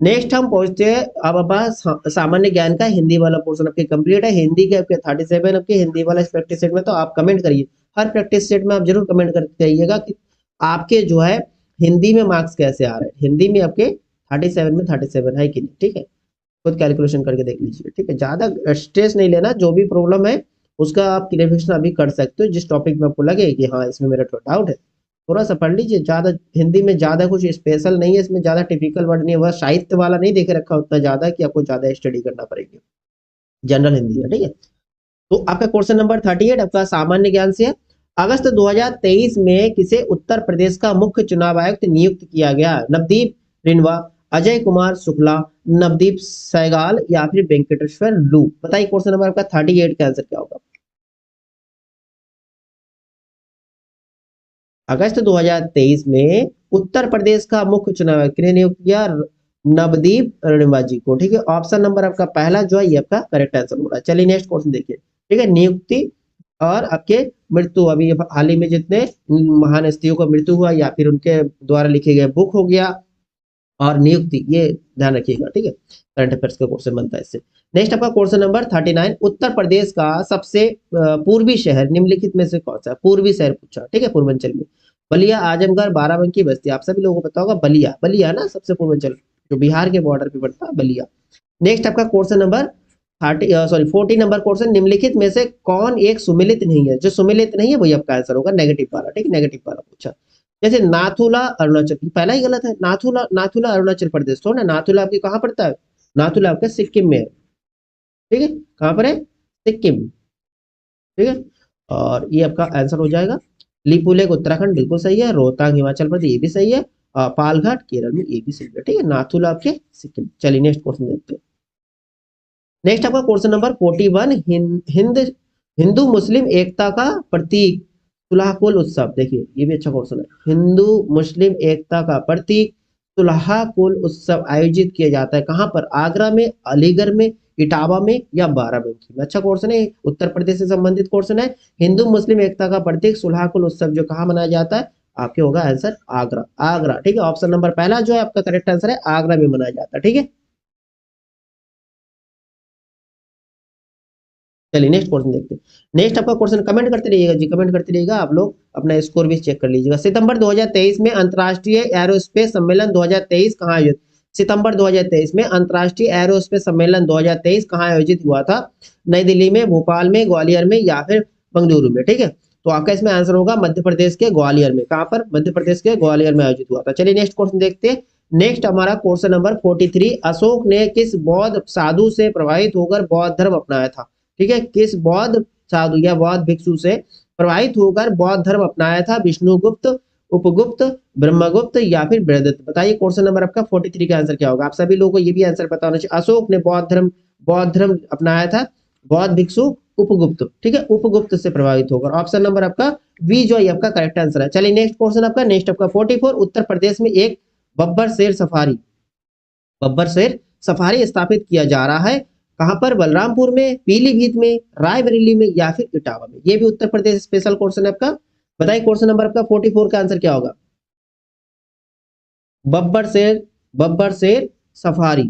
नेक्स्ट हम पहुंचते हैं अब आपका सामान्य ज्ञान का हिंदी वाला पोर्शन आपके कंप्लीट है। हिंदी के आपके 37 आपके हिंदी वाला इस प्रैक्टिस सेट में, तो आप कमेंट करिए, हर प्रैक्टिस सेट में आप जरूर कमेंट करते रहिएगा कि आपके जो है हिंदी में मार्क्स कैसे आ रहे हैं। हिंदी में आपके 37 में 37 है कि नहीं? ठीक है, खुद कैलकुलेशन करके देख लीजिए। ठीक है, ज्यादा स्ट्रेस नहीं लेना, जो भी प्रॉब्लम है उसका आप क्लियरिफिकेशन अभी कर सकते हो। जिस टॉपिक में आपको लगे कि हाँ इसमें मेरा थोड़ा डाउट है, थोड़ा सा पढ़ लीजिए। ज्यादा हिंदी में ज्यादा कुछ स्पेशल नहीं है, इसमें ज्यादा टिपिकल वर्ड नहीं है, वह साहित्य वाला नहीं देखे रखा उतना ज्यादा कि आपको ज्यादा स्टडी करना पड़ेगी। जनरल हिंदी है। ठीक है, तो आपका क्वेश्चन नंबर 38 आपका सामान्य ज्ञान से है। अगस्त 2023 में किसे उत्तर प्रदेश का मुख्य चुनाव आयुक्त नियुक्त किया गया? नवदीप रिनवा, अजय कुमार शुक्ला, नवदीप सहगल या फिर वेंकटेश्वर लू। बताइए क्वेश्चन नंबर आपका 38 का आंसर क्या होगा। अगस्त 2023 में उत्तर प्रदेश का मुख्य चुनाव आयुक्त किन्हें नियुक्त किया? नवदीप रेणुका जी को। ठीक है, ऑप्शन नंबर आपका पहला जो है ये आपका करेक्ट आंसर हो रहा है। चलिए नेक्स्ट क्वेश्चन देखिए। ठीक है, नियुक्ति और आपके मृत्यु, अभी हाल ही में जितने महान हस्तियों का मृत्यु हुआ या फिर उनके द्वारा लिखे गए बुक हो गया, और नियुक्ति, ये ध्यान रखिएगा। ठीक है, करंट अफेयर्स का क्वेश्चन बनता है इससे। नेक्स्ट आपका क्वेश्चन नंबर 39, उत्तर प्रदेश का सबसे पूर्वी शहर निम्नलिखित में से कौन सा है? पूर्वी शहर पूछा। ठीक है, पूर्वांचल में बलिया, आजमगढ़, बाराबंकी, बस्ती। आप सभी लोगों को पता होगा बलिया, बलिया ना सबसे पूर्वांचल, जो बिहार के बॉर्डर पे पड़ता है, बलिया। नेक्स्ट आपका क्वेश्चन नंबर 40 नंबर क्वेश्चन, निम्नलिखित में से कौन एक सुमेलित नहीं है? जो सुमेलित नहीं है वही आपका आंसर होगा, नेगेटिव वाला। ठीक है, नेगेटिव वाला पूछा। जैसे नाथुला अरुणाचल, पहला ही गलत है। नाथुला, नाथुला अरुणाचल प्रदेश थोड़ा ना, नाथुला आपके कहाँ पड़ता है? नाथुला आपका सिक्किम में है। ठीक है, कहाँ पर है? सिक्किम। ठीक है, और ये आपका आंसर हो जाएगा। लिपुलेख उत्तराखंड बिल्कुल सही है। रोहतांग हिमाचल प्रदेश ये भी सही है। पालघाट केरल में ये भी सही है। ठीक है, नाथुला आपके सिक्किम। चलिए नेक्स्ट क्वेश्चन देखते हैं। नेक्स्ट आपका क्वेश्चन नंबर 41, हिंद हिंदू मुस्लिम एकता का प्रतीक सुलहकुल उत्सव। देखिए ये भी अच्छा क्वेश्चन है। हिंदू मुस्लिम एकता का प्रतीक सुलहकुल उत्सव आयोजित किया जाता है कहाँ पर? आगरा में, अलीगढ़ में, इटावा में या बाराबंकी में। अच्छा क्वेश्चन है, उत्तर प्रदेश से संबंधित क्वेश्चन है। हिंदू मुस्लिम एकता का प्रतीक सुलहकुल उत्सव जो कहाँ मनाया जाता है? आपके होगा आंसर आगरा, आगरा। ठीक है, ऑप्शन नंबर पहला जो है आपका करेक्ट आंसर है, आगरा में मनाया जाता है। ठीक है, चलिए नेक्स्ट क्वेश्चन देखते हैं। नेक्स्ट आपका क्वेश्चन, कमेंट करते रहिएगा जी, कमेंट करते रहिएगा। आप लोग अपना स्कोर भी चेक कर लीजिएगा। सितंबर 2023 में अंतर्राष्ट्रीय एरोस्पेस सम्मेलन 2023 कहाँ आयोजित? सितंबर 2023 में अंतर्राष्ट्रीय एरोस्पेस सम्मेलन 2023 कहाँ आयोजित हुआ था? नई दिल्ली में, भोपाल में, ग्वालियर में या फिर बेंगलुरु में। ठीक है, तो आपका इसमें आंसर होगा मध्य प्रदेश के ग्वालियर में। कहाँ पर? मध्य प्रदेश के ग्वालियर में आयोजित हुआ था। चलिए नेक्स्ट क्वेश्चन देखते हैं। नेक्स्ट हमारा क्वेश्चन नंबर 43, अशोक ने किस बौद्ध साधु से प्रभावित होकर बौद्ध धर्म अपनाया था? ठीक है, किस बौद्ध साधु या बौद्ध भिक्षु से प्रभावित होकर बौद्ध धर्म अपनाया था? विष्णुगुप्त, उपगुप्त, ब्रह्मगुप्त या फिर बृहदत्त। बताइए क्वेश्चन नंबर आपका 43 का आंसर क्या होगा। आप सभी लोगों को ये भी आंसर पता होना चाहिए। अशोक ने बौद्ध धर्म अपनाया था, बौद्ध भिक्षु उपगुप्त। ठीक है, उपगुप्त से प्रभावित होकर। ऑप्शन नंबर आपका बी जो है आपका करेक्ट आंसर है। चलिए नेक्स्ट क्वेश्चन आपका, नेक्स्ट आपका 44, उत्तर प्रदेश में एक बब्बर शेर सफारी, बब्बर शेर सफारी स्थापित किया जा रहा है कहां पर? बलरामपुर में, पीलीभीत में, रायबरेली में या फिर इटावा में। ये भी उत्तर प्रदेश स्पेशल क्वेश्चन है आपका। बताइए क्वेश्चन नंबर आपका 44 का आंसर क्या होगा। बब्बर शेर, बब्बर शेर सफारी।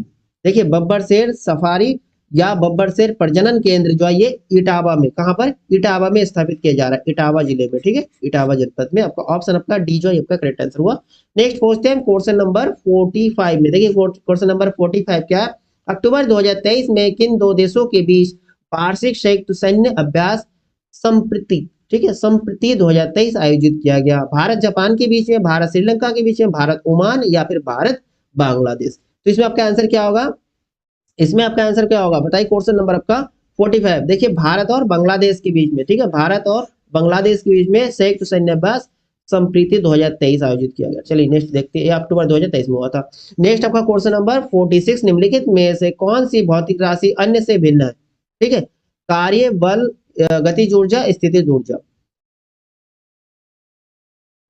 देखिए बब्बर शेर सफारी या बब्बर शेर प्रजनन केंद्र जो है ये इटावा में, कहां पर? इटावा में स्थापित किया जा रहा है, इटावा जिले में। ठीक है, इटावा जनपद में। आपका ऑप्शन आपका डी जो है आपका करेक्ट आंसर हुआ। नेक्स्ट पहुंचते हैं क्वेश्चन नंबर 45 में। देखिए क्वेश्चन नंबर 45 क्या है? अक्टूबर 2023 में किन दो देशों के बीच वार्षिक संयुक्त सैन्य अभ्यास संप्रति, ठीक है, संप्रति 2023 आयोजित किया गया? भारत जापान के बीच में, भारत श्रीलंका के बीच में, भारत ओमान या फिर भारत बांग्लादेश। तो इसमें आपका आंसर क्या होगा? इसमें आपका आंसर क्या होगा? बताइए क्वेश्चन नंबर आपका 45। देखिए भारत और बांग्लादेश के बीच में, ठीक है, भारत और बांग्लादेश के बीच में संयुक्त सैन्य अभ्यास संप्रीति 2023 आयोजित किया गया। चलिए नेक्स्ट देखते हैं, अक्टूबर 2023 में हुआ था। नेक्स्ट आपका क्वेश्चन नंबर 46, निम्नलिखित में से कौन सी भौतिक राशि अन्य से भिन्न है? ठीक है, कार्य, बल, गतिज ऊर्जा, स्थितिज ऊर्जा।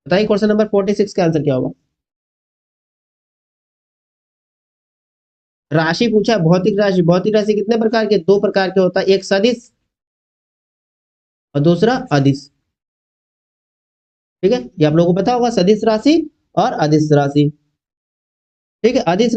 बताइए क्वेश्चन नंबर 46 का आंसर क्या होगा। राशि पूछा, भौतिक राशि। भौतिक राशि कितने प्रकार के? दो प्रकार के होता है, एक सदिश और दूसरा अदिश। ठीक है, ये आप लोगों को पता होगा, सदिश राशि और अदिश राशि। ठीक है, अदिश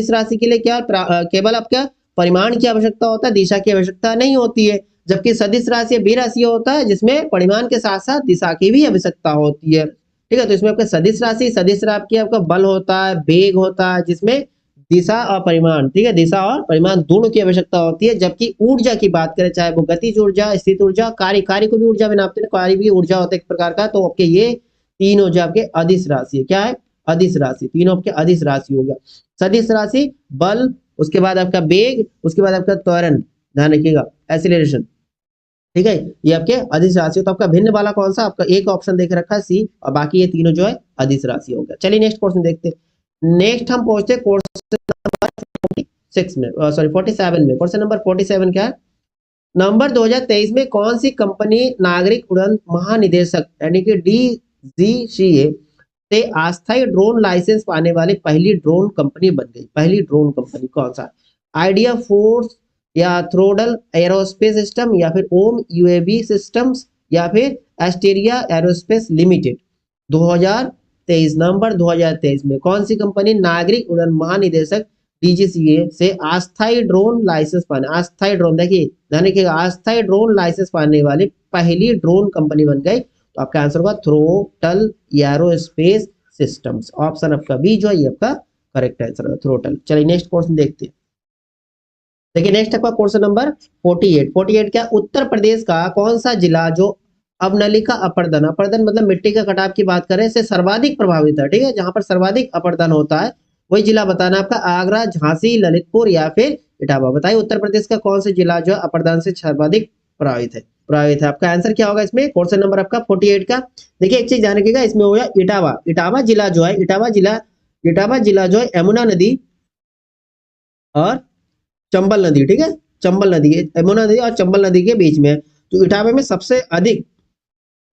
राशि के लिए क्या केवल आपका परिमाण की आवश्यकता होता है, दिशा की आवश्यकता नहीं होती है। जबकि सदिश राशि बी राशि होता है जिसमें परिमाण के साथ साथ दिशा की भी आवश्यकता होती है। ठीक है, तो इसमें आपका सदिश राशि, सदिश राशि की आपका बल होता है, वेग होता है, जिसमें दिशा और परिमाण, ठीक है, दिशा और परिमाण दोनों की आवश्यकता होती है। जबकि ऊर्जा की बात करें, चाहे वो गतिज ऊर्जा, स्थित ऊर्जा, कार्य को भी ऊर्जा में नापते हैं, कार्य भी ऊर्जा होता है एक प्रकार का। तो आपके ये तीन ऊर्जा आपके अदिश राशि है। क्या है? अदिश राशि। तीनों आपके अदिश राशि हो गया। सदिश राशि बल, उसके बाद आपका वेग, उसके बाद आपका त्वरण, ध्यान रखिएगा, एक्सीलरेशन। ठीक है, ये आपके अदिश राशि। तो आपका भिन्न वाला कौन सा? आपका एक ऑप्शन देख रखा है सी, और बाकी ये तीनों जो है अदिश राशि हो गया। चलिए नेक्स्ट क्वेश्चन देखते हैं। नेक्स्ट हम पहुंचते हैं क्वेश्चन नंबर 46 में, सॉरी 47 में। क्वेश्चन नंबर 47 क्या है? नवंबर 2023 में कौन सी कंपनी नागरिक उड़ान महानिदेशक यानी कि डीजीसीए से अस्थायी ड्रोन लाइसेंस पाने वाली पहली ड्रोन कंपनी बन गई? पहली ड्रोन कंपनी कौन सा? आइडिया फोर्स या थ्रोडल एरोस्पेस सिस्टम या फिर ओम यूएवी सिस्टम्स या फिर एस्टेरिया एरोस्पेस लिमिटेड। 2023 नवंबर 2023 में कौन सी कंपनी नागरिक उड़ान महानिदेशक डीजीसीए से अस्थायी ड्रोन लाइसेंस पाने, अस्थायी ड्रोन देखिए ध्यान रखिएगा, अस्थायी ड्रोन लाइसेंस पाने वाली पहली ड्रोन कंपनी बन गई? तो आपका आंसर होगा थ्रोटल एरोस्पेस सिस्टम्स। ऑप्शन आपका बी जो है ये आपका करेक्ट आंसर होगा, थ्रोटल। चलिए नेक्स्ट क्वेश्चन देखते हैं। देखिए नेक्स्ट आपका क्वेश्चन नंबर 48 क्या? उत्तर प्रदेश का कौन सा जिला जो अवनलिका अपर्दन, अपर्दन मतलब मिट्टी का कटाव की बात करें, से सर्वाधिक प्रभावित है? ठीक है, जहां पर सर्वाधिक अपर्दन होता है वही जिला बताना आपका, आगरा, झांसी, ललितपुर या फिर इटावा। बताइए उत्तर प्रदेश का कौन सा जिला जो अपर्दन से सर्वाधिक प्रभावित है? प्रभावित है। आपका आंसर क्या होगा इसमें? क्वेश्चन नंबर आपका 48 का देखिए एक चीज ध्यान रखिएगा, इसमें हो गया इटावा। इटावा जिला जो है, इटावा जिला जो है यमुना नदी और चंबल नदी, ठीक है, चंबल नदी, यमुना नदी और चंबल नदी के बीच में है। तो इटावा में सबसे अधिक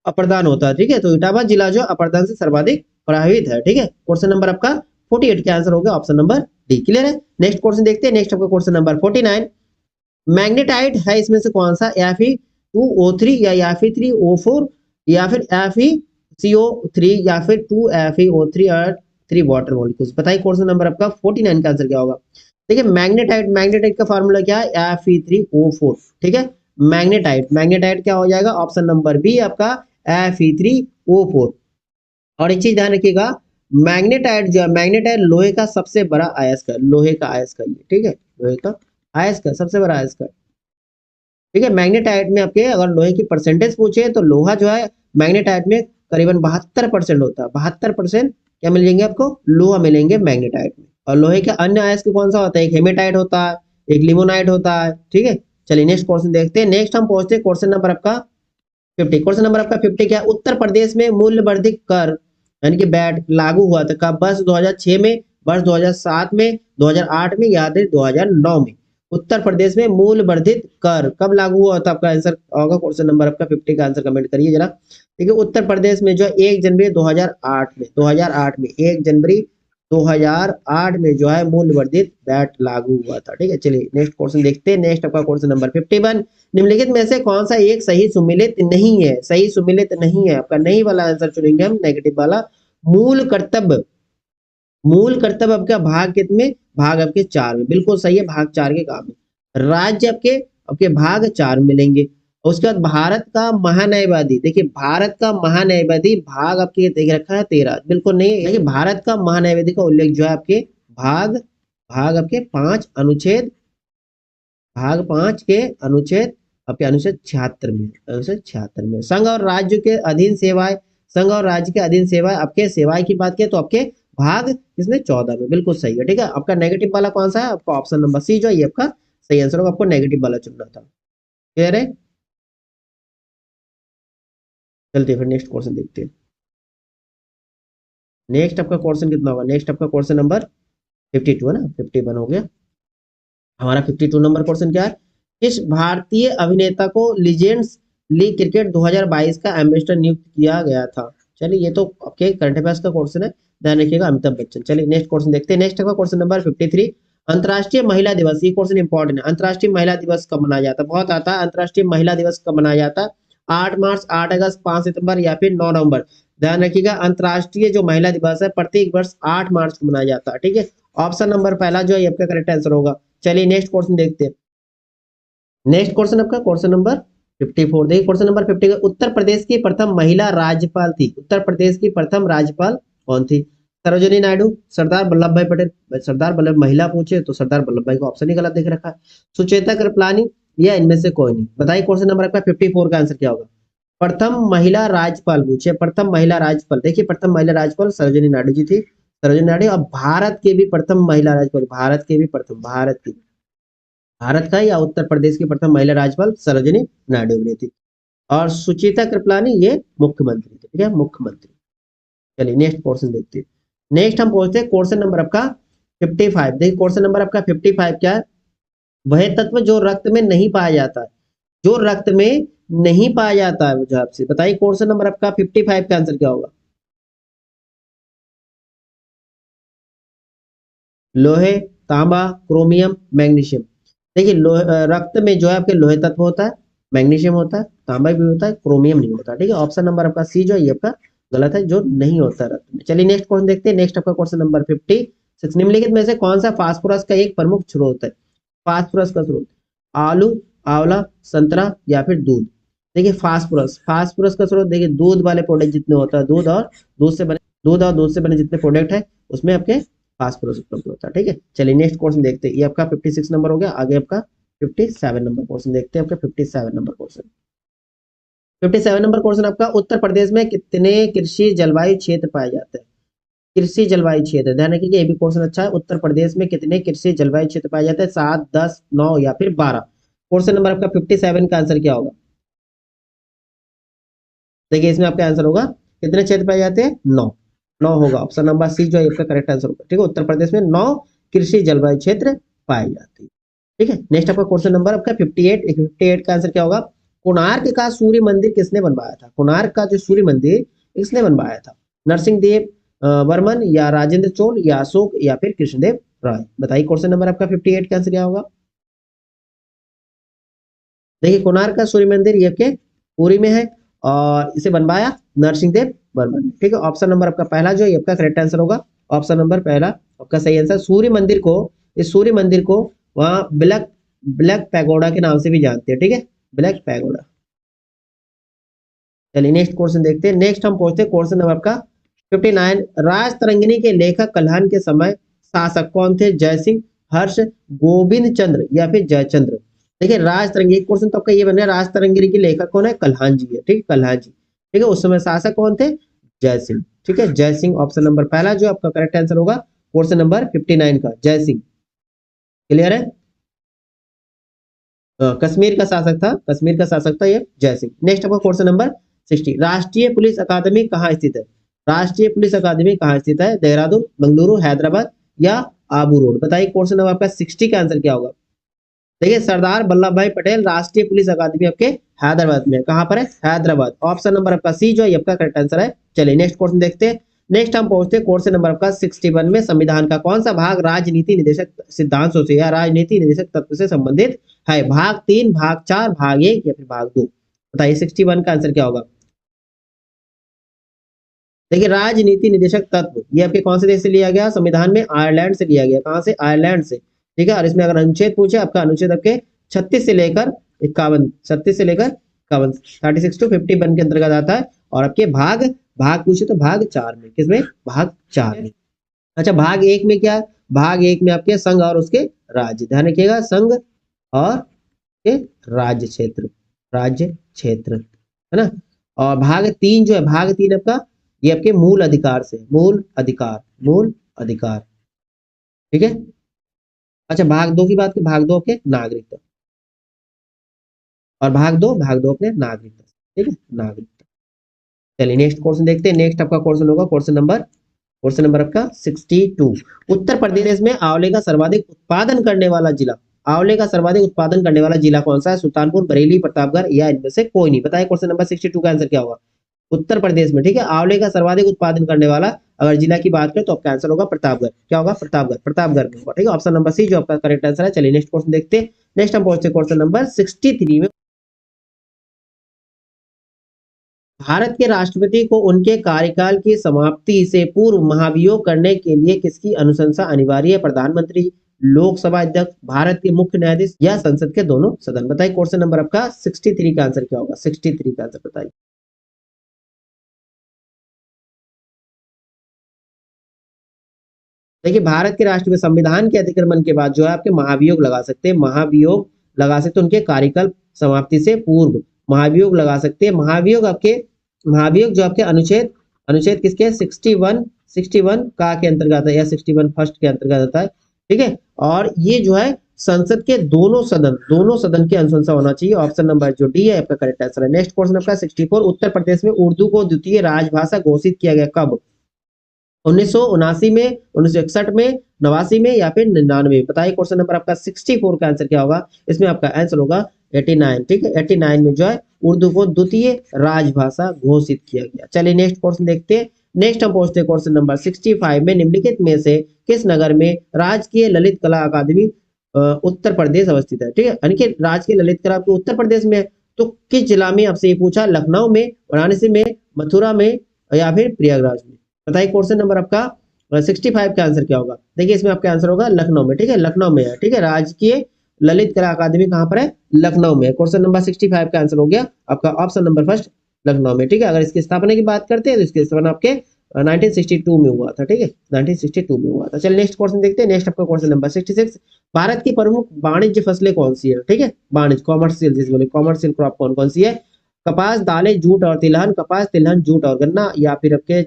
अपर्दान होता है। ठीक है, तो इटावा जिला जो अपर्दान से सर्वाधिक प्रभावित है। ठीक है, क्वेश्चन नंबर आपका 48 का आंसर होगा ऑप्शन नंबर डी। क्लियर है? नेक्स्ट क्वेश्चन देखते हैं। नेक्स्ट आपका क्वेश्चन नंबर 49 मैग्नेटाइट है इसमें से कौन सा? Fe2O3 या Fe3O4 या फिर FeCO3 या फिर 2FeO3 और 3 वाटर मॉलिक्यूल्स। बताइए क्वेश्चन नंबर आपका 49 का आंसर क्या होगा? देखिए मैग्नेटाइट का फार्मूला क्या है? Fe3O4। ठीक है, मैग्नेटाइट क्या हो जाएगा? ऑप्शन नंबर बी आपका Fe3O4। और एक चीज ध्यान रखिएगा, मैग्नेटाइट जो है, मैग्नेटाइट लोहे का सबसे बड़ा अयस्क है, लोहे का अयस्क है। ठीक है, लोहे का अयस्क है, सबसे बड़ा अयस्क है। ठीक है, मैग्नेटाइट में आपके अगर लोहे की परसेंटेज पूछे तो लोहा जो है मैग्नेटाइट में करीबन 72% होता है। 72% क्या मिलेंगे आपको? लोहा मिलेंगे मैग्नेटाइट में। और लोहे के अन्य अयस्क कौन सा होता है? एक हेमेटाइट होता है, एक लिमोनाइट होता है। ठीक है, चलिए नेक्स्ट क्वेश्चन देखते हैं। नेक्स्ट हम पहुंचते हैं क्वेश्चन नंबर आपका 50। क्वेश्चन नंबर आपका 50 क्या? उत्तर प्रदेश में मूल्य वर्धित कर यानी कि वैट लागू हुआ था कब? वर्ष 2006 में, वर्ष 2007 में, 2008 में या फिर 2009 में? उत्तर प्रदेश में मूल्य वर्धित कर कब लागू हुआ था? आपका आंसर होगा क्वेश्चन नंबर आपका 50 का आंसर कमेंट करिए जरा। देखिए उत्तर प्रदेश में जो 1 जनवरी 2008 में, 2008 में 1 जनवरी 2008 में जो है मूल्य वर्धित वैट लागू हुआ था। ठीक है, चलिए नेक्स्ट क्वेश्चन देखते हैं। नेक्स्ट आपका क्वेश्चन नंबर 51 निम्नलिखित में से कौन सा एक सही सुमेलित नहीं है? सही सुमेलित नहीं है, आपका नहीं वाला आंसर चुनेंगे हम, नेगेटिव वाला। मूल कर्तव्य, मूल कर्तव्य आपका भाग कितने? भाग आपके 4 में, बिल्कुल सही है, भाग 4 के काम में। राज्य आपके आपके भाग 4 मिलेंगे। उसके बाद भारत का महान्यायवादी, देखिए भारत का महान्यायवादी भाग आपके देख रखा है 13, बिल्कुल नहीं है। देखिए भारत का महान्यायवादी का उल्लेख जो है आपके भाग भाग आपके 5 अनुच्छेद, भाग 5 के अनुच्छेद आपके अनुच्छेद 76 में, अनुच्छेद 76 में। संघ और राज्य के अधीन सेवाएं, संघ और राज्य के अधीन सेवाएं, आपके सेवाएं की बात करें तो आपके भाग इसमें 14 में, बिल्कुल सही है। ठीक है, आपका नेगेटिव वाला कौन सा है? आपका ऑप्शन नंबर सी जो है ये आपका सही आंसर होगा, आपको नेगेटिव वाला चुनना था। क्लियर है? चलते फिर नेक्स्ट क्वेश्चन देखते हैं। नेक्स्ट आपका क्वेश्चन कितना होगा? नेक्स्ट आपका क्वेश्चन नंबर 52 है ना, 51 हो गया हमारा। 52 नंबर क्वेश्चन क्या है? किस भारतीय अभिनेता को लीजेंड्स लीग क्रिकेट 2022 का एम्बेसडर नियुक्त किया गया था? चलिए ये तो आपके करंट अफेयर्स का क्वेश्चन है, ध्यान रखिएगा, अमिताभ बच्चन। चलिए नेक्स्ट क्वेश्चन देखते हैं। नेक्स्ट का क्वेश्चन नंबर 53 अंतर्राष्ट्रीय महिला दिवस, ये क्वेश्चन इंपॉर्टेंट है। अंतर्राष्ट्रीय महिला दिवस कब मनाया जाता है? बहुत आता है, अंतर्राष्ट्रीय महिला दिवस कब मनाया जाता है? 8 मार्च, 8 अगस्त, 5 सितंबर या फिर 9 नवंबर? ध्यान रखिएगा, अंतर्राष्ट्रीय जो महिला दिवस है प्रत्येक वर्ष 8 मार्च को मनाया जाता है। ठीक है, ऑप्शन नंबर पहला जो है आपका करेक्ट आंसर होगा। चलिए नेक्स्ट क्वेश्चन देखते हैं। नेक्स्ट क्वेश्चन आपका क्वेश्चन नंबर 54। देखिए क्वेश्चन नंबर 50 उत्तर प्रदेश की प्रथम महिला राज्यपाल थी, उत्तर प्रदेश की प्रथम राज्यपाल कौन थी? सरोजिनी नायडू, सरदार वल्लभ भाई पटेल। सरदार वल्लभ महिला पूछे तो सरदार वल्लभ भाई को ऑप्शन ही गलत देख रखा है। सुचेता कृपलानी या इनमें से कोई नहीं? बताइए क्वेश्चन नंबर आपका 54 का आंसर क्या होगा? प्रथम महिला राज्यपाल पूछे, प्रथम महिला राज्यपाल, देखिए प्रथम महिला राज्यपाल सरोजिनी नायडू जी थी, सरोजिनी नायडू। और भारत के भी प्रथम महिला राज्यपाल, भारत के भी प्रथम, भारत का या उत्तर प्रदेश की प्रथम महिला राज्यपाल सरोजिनी नायडू बनी थी। और सुचिता कृपलानी ये मुख्यमंत्री थे। ठीक है, मुख्यमंत्री। चलिए नेक्स्ट क्वेश्चन देखते हैं। नेक्स्ट हम पहुंचते हैं क्वेश्चन नंबर आपका 55। देखिए क्वेश्चन नंबर आपका 55 क्या है, वह तत्व जो रक्त में नहीं पाया जाता है, जो रक्त में नहीं पाया जाता है, मुझे आपसे बताइए क्वेश्चन नंबर आपका 55 का आंसर क्या होगा। लोहे, तांबा, क्रोमियम, मैग्नीशियम। देखिए रक्त में जो है आपके लोहे तत्व होता है, मैग्नीशियम होता है, तांबा भी होता है, क्रोमियम नहीं होता। ठीक है, ऑप्शन नंबर आपका सी जो है ये आपका गलत है, जो नहीं होता रक्त में। चलिए नेक्स्ट क्वेश्चन देखते हैं। नेक्स्ट आपका क्वेश्चन नंबर 56, निम्नलिखित में से कौन सा फास्फोरस का एक प्रमुख स्रोत है। फास्फोरस का स्रोत, आलू, आंवला, संतरा या फिर दूध। देखिए फास्फोरस, फास्फोरस का स्रोत देखिए दूध वाले प्रोडक्ट जितने होता है, दूध और दूध से बने जितने प्रोडक्ट है उसमें आपके फास्फोरस उपलब्ध होता है। ठीक है, चलिए नेक्स्ट क्वेश्चन देखते हैं। ये आपका 56 नंबर हो गया, आगे आपका 57 नंबर क्वेश्चन देखते हैं। आपका 57 नंबर क्वेश्चन, 57 नंबर क्वेश्चन आपका, उत्तर प्रदेश में कितने कृषि जलवायु क्षेत्र पाए जाते हैं। कृषि जलवायु क्षेत्र, ध्यान रखिए ये भी क्वेश्चन अच्छा है। उत्तर प्रदेश में कितने कृषि जलवायु क्षेत्र पाए जाते हैं, 7, 10, 9 या फिर 12। क्वेश्चन नंबर आपका 57 का आंसर क्या होगा। देखिए इसमें आपका आंसर होगा कितने क्षेत्र पाए जाते हैं, 9। 9 होगा, ऑप्शन नंबर सी जो है इसका करेक्ट आंसर होगा। ठीक है, उत्तर प्रदेश में 9 कृषि जलवायु क्षेत्र पाए जाते हैं। ठीक है, नेक्स्ट आपका क्वेश्चन नंबर आपका 58। 58 का आंसर क्या होगा। कोणार्क का सूर्य मंदिर किसने बनवाया था। कोणार्क का जो सूर्य मंदिर किसने बनवाया था, नरसिंह वर्मन या राजेंद्र चोल या अशोक या फिर कृष्णदेव राय। बताइए क्वेश्चन नंबर आपका 58 का आंसर क्या होगा। देखिए कोणार्क का सूर्य मंदिर ये आपके पुरी में है और इसे बनवाया नरसिंह देव वर्मन ने। ठीक है, ऑप्शन नंबर आपका पहला जो है आपका करेक्ट आंसर होगा। ऑप्शन नंबर पहला आपका सही आंसर। सूर्य मंदिर को, इस सूर्य मंदिर को वहां ब्लैक ब्लैक पैगोडा के नाम से भी जानते हैं। ठीक है, ब्लैक पैगोडा। चलिए नेक्स्ट क्वेश्चन देखते हैं। नेक्स्ट हम पहुंचते हैं क्वेश्चन नंबर आपका 59। राज तरंगिणी के लेखक कल्हान के समय शासक कौन थे, जयसिंह, हर्ष, गोविंद चंद्र या फिर जयचंद्र। देखिए राज तरंगिणी, क्वेश्चन तो आपका ये बन रहा है, राज तरंगिणी के लेखक कौन है, कल्हान जी है। ठीक है, कल्हान जी। ठीक है, उस समय शासक कौन थे, जयसिंह। ठीक है, जयसिंह ऑप्शन नंबर पहला जो आपका करेक्ट आंसर होगा क्वेश्चन नंबर 59 का, जयसिंह। क्लियर है, कश्मीर का शासक था, कश्मीर का शासक था ये जयसिंह। नेक्स्ट आपका क्वेश्चन नंबर 60। राष्ट्रीय पुलिस अकादमी कहाँ स्थित है। राष्ट्रीय पुलिस अकादमी कहाँ स्थित है, देहरादून, बेंगलुरु, हैदराबाद या आबू रोड। बताइए क्वेश्चन नंबर आपका 60 का आंसर क्या होगा। देखिए सरदार वल्लभ भाई पटेल राष्ट्रीय पुलिस अकादमी आपके हैदराबाद में, कहां पर है, हैदराबाद। ऑप्शन नंबर आपका सी जो है आपका करेक्ट आंसर है। चलिए नेक्स्ट क्वेश्चन देखते हैं। नेक्स्ट हम पहुंचते हैं क्वेश्चन नंबर आपका 61 में, संविधान का कौन सा भाग राजनीति निदेशक सिद्धांतों से या राजनीति निदेशक तत्व से संबंधित है। भाग 3, भाग 4, भाग 1 या फिर भाग 2। बताइए 61 का आंसर क्या होगा। देखिए राजनीति निदेशक तत्व ये आपके कौन से देश से लिया गया, संविधान में आयरलैंड से लिया गया। कहां से, आयरलैंड से। ठीक है, और इसमें अगर अनुच्छेद पूछे, आपका अनुच्छेद आपके 36 से लेकर 51, 36 से लेकर 51, 36 to 51 के अंतर्गत आता है। और आपके भाग भाग पूछे तो भाग 4 में, किसमें, भाग 4 में। अच्छा भाग 1 में क्या है, भाग 1 में आपके संघ और उसके राज्य, ध्यान रखिएगा, संघ और के राज्य क्षेत्र, राज्य क्षेत्र है ना। और भाग 3 जो है, भाग 3 आपका ये आपके मूल अधिकार से, मूल अधिकार, मूल अधिकार। ठीक है, अच्छा भाग 2 की बात की, भाग 2 के नागरिकता, और भाग दो अपने नागरिकता। ठीक है, नागरिकता। चलिए नेक्स्ट क्वेश्चन देखते हैं। नेक्स्ट आपका क्वेश्चन होगा क्वेश्चन नंबर आपका 62। उत्तर प्रदेश में आंवले का सर्वाधिक उत्पादन करने वाला जिला, आंवले का सर्वाधिक उत्पादन करने वाला जिला कौन सा है, सुल्तानपुर, बरेली, प्रतापगढ़ या इनमें से कोई नहीं। बताइए क्वेश्चन नंबर 62 का आंसर क्या होगा। उत्तर प्रदेश में, ठीक है, आंवले का सर्वाधिक उत्पादन करने वाला अगर जिला की बात करें तो आपका आंसर होगा प्रतापगढ़। क्या होगा, प्रतापगढ़, प्रतापगढ़ में होगा। ठीक है, ऑप्शन नंबर सी जो आपका करेक्ट आंसर है। चलिए नेक्स्ट क्वेश्चन देखते हैं। नेक्स्ट हम पहुंचते हैं क्वेश्चन नंबर 63 में। भारत के राष्ट्रपति को उनके कार्यकाल की समाप्ति से पूर्व महाभियोग करने के लिए किसकी अनुशंसा अनिवार्य है, प्रधानमंत्री, लोकसभा अध्यक्ष, भारत के मुख्य न्यायाधीश या संसद के दोनों सदन। बताइए क्वेश्चन नंबर आपका 63 का आंसर क्या होगा, 63 का आंसर बताइए। देखिए भारत के राष्ट्रपति संविधान के अतिक्रमण के बाद जो है आपके महाभियोग लगा सकते हैं, महाभियोग लगा सकते हैं, उनके कार्यकाल समाप्ति से पूर्व महाभियोग लगा सकते हैं। महाभियोग जो आपके अनुच्छेद अनुच्छेद किसके, 61 का के अंतर्गत है या 61 फर्स्ट के अंतर्गत आता है। ठीक है, और ये जो है संसद के दोनों सदन की अनुशंसा होना चाहिए। ऑप्शन नंबर जो डी है आपका करेक्ट आंसर है। नेक्स्ट क्वेश्चन आपका 64। उत्तर प्रदेश में उर्दू को द्वितीय राजभाषा घोषित किया गया कब। 1979 में, 1961 में, 89 में या फिर 99 में? बताइए क्वेश्चन नंबर आपका 64 का आंसर क्या होगा? इसमें आपका आंसर होगा 89। ठीक है, 89 में जो है उर्दू को द्वितीय राजभाषा घोषित किया गया। चलिए नेक्स्ट क्वेश्चन देखते हैं। नेक्स्ट हम पहुंचते हैं क्वेश्चन नंबर 65 में। निम्नलिखित में से किस नगर में राजकीय ललित कला अकादमी उत्तर प्रदेश अवस्थित है? ठीक है, यानी कि राजकीय ललित कला आपको उत्तर प्रदेश में है, तो किस जिला में आपसे ये पूछा? लखनऊ में, वाराणसी में, मथुरा में या फिर प्रयागराज में? बताइए क्वेश्चन नंबर आपका 65 का आंसर क्या होगा? देखिए इसमें आपका आंसर होगा लखनऊ में। ठीक है, लखनऊ में है। ठीक है, राजकीय ललित कला अकादमी कहाँ पर है? लखनऊ में। क्वेश्चन नंबर 65 का आंसर हो गया आपका ऑप्शन नंबर फर्स्ट, लखनऊ में। ठीक है, अगर इसकी स्थापना की बात करते हैं तो इसकी स्थापना आपके 1962 में हुआ था। ठीक है, 1962 में हुआ था। चलिए नेक्स्ट क्वेश्चन देखते हैं। नेक्स्ट आपका क्वेश्चन नंबर 66, भारत की प्रमुख वाणिज्य फसलें कौन सी है? ठीक है, वाणिज्य, कॉमर्शियल जिस बोले, कॉमर्शियल क्रॉप कौन कौन सी है? कपास, दालें, जूट और तिलहन। कपास, तिलहन, जूट और गन्ना, या फिर आपके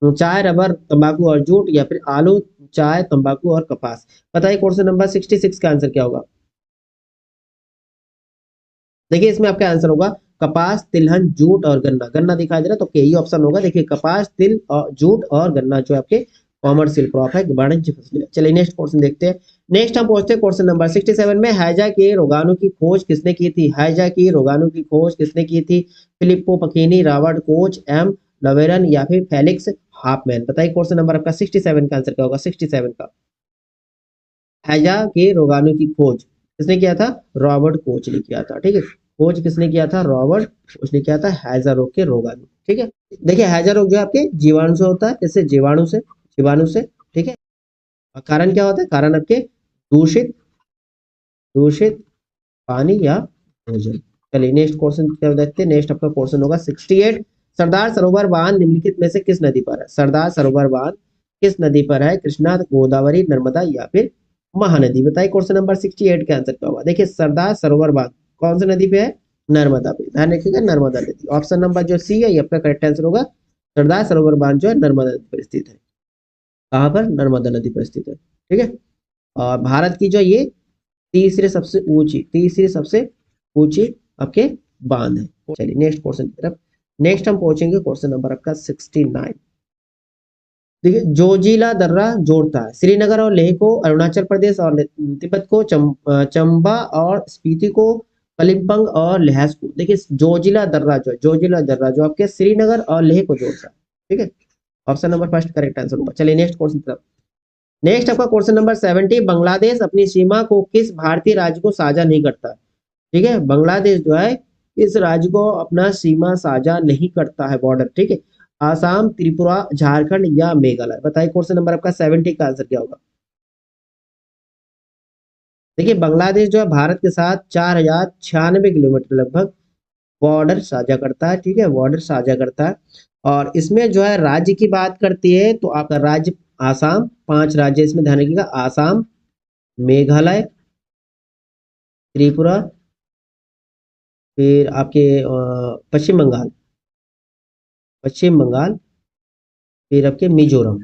चाय, रबर, तंबाकू और जूट, या फिर आलू, चाय, तंबाकू और कपास? बताइए क्वेश्चन नंबर 66 का आंसर क्या होगा? देखिए इसमें आपका आंसर होगा कपास, तिलहन, जूट और गन्ना। गन्ना दिखाई दे रहा है तो यही ऑप्शन होगा। देखिए कपास, तिल और जूट और गन्ना जो आपके कॉमर्शियल क्रॉप है, वाणिज्य फसलें। चलिए नेक्स्ट क्वेश्चन देखते हैं। नेक्स्ट हम पहुंचते हैं क्वेश्चन नंबर 67 में। हैजा के रोगाणु की खोज किसने की थी? हैजा की रोगाणु की खोज किसने की थी? फिलिप्पो पकीनी, रॉबर्ट कोच, एम लवेरन या फिर फेलिक्स हाफमैन? बताइए क्वेश्चन नंबर आपका 67 का आंसर क्या होगा? 67 का हैजा के रोगाणु की खोज किसने किया था? रॉबर्ट कोच ने किया था। ठीक है, खोज किसने किया था? रॉबर्ट कोच ने किया था हैजा रोग के रोगाणु। ठीक है, देखिए हैजा रोग जो आपके जीवाणु से होता है, इससे जीवाणु से। ठीक है, और कारण क्या होता है? कारण आपके दूषित दूषित पानी या भोजन। चलिए नेक्स्ट क्वेश्चन क्या देखते हैं। नेक्स्ट आपका क्वेश्चन होगा 68, सरदार सरोवर बांध निम्नलिखित में से किस नदी पर है? सरदार सरोवर बांध किस नदी पर है? कृष्णा, गोदावरी, नर्मदा या फिर महानदी? बताइए क्वेश्चन नंबर 68 का आंसर क्या होगा? देखिए सरदार सरोवर बांध कौन सी नदी पे है? नर्मदा पे। ध्यान रखिएगा, नर्मदा नदी। ऑप्शन नंबर जो सी है ये आपका करेक्ट आंसर होगा। सरदार सरोवर बांध जो है नर्मदा नदी पर स्थित है। कहाँ पर? नर्मदा नदी पर स्थित है। ठीक है, और भारत की जो ये तीसरी सबसे ऊंची आपके बांध है। चलिए नेक्स्ट क्वेश्चन की तरफ। नेक्स्ट हम पहुंचेंगे क्वेश्चन नंबर आपका 69। देखिए जोजिला दर्रा जोड़ता है श्रीनगर और लेह को, अरुणाचल प्रदेश और तिब्बत को, चंबा और स्पीति को, कलिम्पंग और लहस को। देखिए जोजिला दर्रा जो आपके श्रीनगर और लेह को जोड़ता है। ठीक है, option number first correct answer होगा। चलिए नेक्स्ट क्वेश्चन की तरफ। नेक्स्ट आपका क्वेश्चन नंबर 70, बांग्लादेश अपनी सीमा को किस भारतीय राज्य को साझा नहीं करता? ठीक है, बांग्लादेश जो है इस राज्य को अपना सीमा साझा नहीं करता है, बॉर्डर। ठीक है, आसाम, त्रिपुरा, झारखंड या मेघालय? बताइए क्वेश्चन नंबर आपका 70 का आंसर क्या होगा? देखिए बांग्लादेश जो है भारत के साथ 4096 किलोमीटर लगभग बॉर्डर साझा करता है। ठीक है, बॉर्डर साझा करता है। और इसमें जो है राज्य की बात करती है तो आपका राज्य आसाम, 5 राज्य इसमें ध्यान रखिएगा, आसाम, मेघालय, त्रिपुरा, फिर आपके पश्चिम बंगाल, फिर आपके मिजोरम।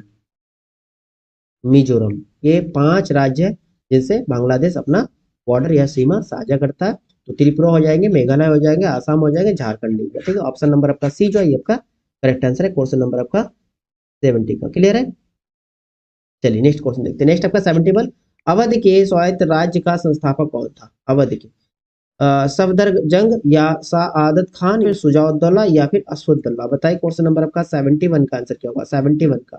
ये 5 राज्य है जिनसे बांग्लादेश अपना बॉर्डर या सीमा साझा करता है। तो त्रिपुरा हो जाएंगे, मेघालय हो जाएंगे, आसाम हो जाएंगे, झारखंड नहीं होगा। ठीक है, ऑप्शन नंबर आपका सी जो है ये आपका करेक्ट आंसर है क्वेश्चन नंबर आपका 70 का। क्लियर है? चलिए नेक्स्ट क्वेश्चन देखते हैं। नेक्स्ट आपका 71, अवध के स्वायत्त राज्य का संस्थापक कौन था? अवध के सफदरजंग या सआदत खान, फिर सुजाउद्दौला या फिर असफुद्दौला? बताइए क्वेश्चन नंबर आपका 71 का आंसर क्या होगा? 71 का।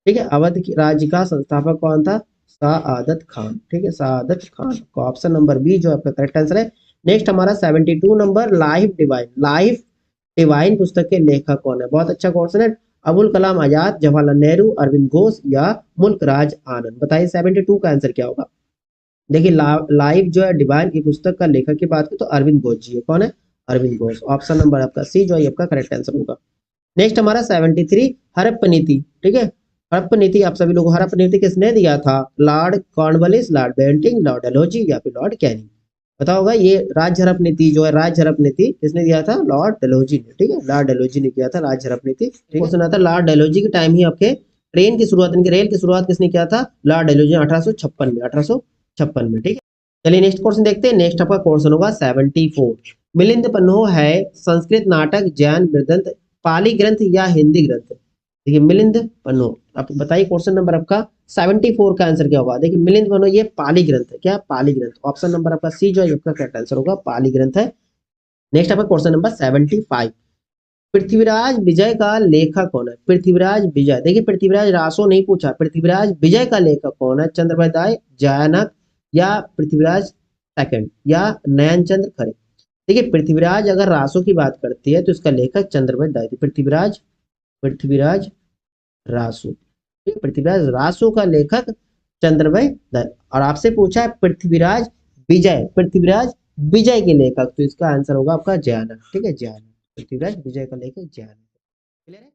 ठीक है, अवध की राज्य का संस्थापक कौन था? सआदत खान। ठीक है, सआदत खान का ऑप्शन नंबर बी जो आपका करेक्ट आंसर है। नेक्स्ट हमारा 72 नंबर, लाइफ डिवाइन पुस्तक के लेखक कौन है? बहुत अच्छा क्वेश्चन है। अबुल कलाम आजाद, जवाहरलाल नेहरू, अरविंद घोष या मुल्क राज आनंद? बताइए 72 का आंसर क्या होगा? देखिए लाइफ जो है डिवाइन की पुस्तक का लेखक की बात करें तो अरविंद घोष जी है। कौन है? अरविंद घोष। ऑप्शन नंबर आपका सी जो है आपका करेक्ट आंसर होगा। नेक्स्ट हमारा 73, हड़प्पा नीति। ठीक है, हड़प्पा नीति आप सभी लोगों, हड़प्पा नीति किसने दिया था? Lord Cornwallis, lord Bentinck, lord Dalhousie या फिर लॉर्ड कैनिंग? पता होगा ये राज्य हड़प नीति जो है, राज्य हड़प नीति किसने दिया था? लॉर्ड डलहौजी ने। ठीक है, लॉर्ड डलहौजी ने किया था राज्य हड़प नीति। क्वेश्चन आता है लॉर्ड डलहौजी के टाइम ही आपके ट्रेन की शुरुआत, यानी रेल की शुरुआत किसने किया था? लॉर्ड डलहौजी 1856 में। ठीक है, चलिए नेक्स्ट क्वेश्चन देखते हैं। नेक्स्ट आपका क्वेश्चन होगा 74, मिलिंद पन्हो है संस्कृत नाटक, जैन वृत्तांत, पाली ग्रंथ या हिंदी ग्रंथ? देखिए मिलिंद पन्नो, आप बताइए क्वेश्चन नंबर आपका 74 का आंसर क्या होगा। देखिए मिलिंद पन्नो ये पाली ग्रंथ है, क्या पाली ग्रंथ, ऑप्शन नंबर आपका सी जो है आपका करेक्ट आंसर होगा, पाली ग्रंथ है। नेक्स्ट आपका क्वेश्चन नंबर 75, पृथ्वीराज विजय का लेखक कौन है। पृथ्वीराज विजय, देखिए पृथ्वीराज रासो नहीं पूछा, पृथ्वीराज विजय का लेखक कौन है। चंद्रभाई दाय, जयानक या पृथ्वीराज सेकंड या नयन चंद्र खरे। देखिए पृथ्वीराज अगर रासो की बात करती है तो इसका लेखक चंद्रभाई दाय थे। पृथ्वीराज, पृथ्वीराज रासो, ठीक है, पृथ्वीराज रासो का लेखक चंद्रभाई दाय। और आपसे पूछा है पृथ्वीराज विजय, पृथ्वीराज विजय के लेखक, तो इसका आंसर होगा आपका जयानक, ठीक है जयानक, पृथ्वीराज विजय का लेखक जयानक। क्लियर है।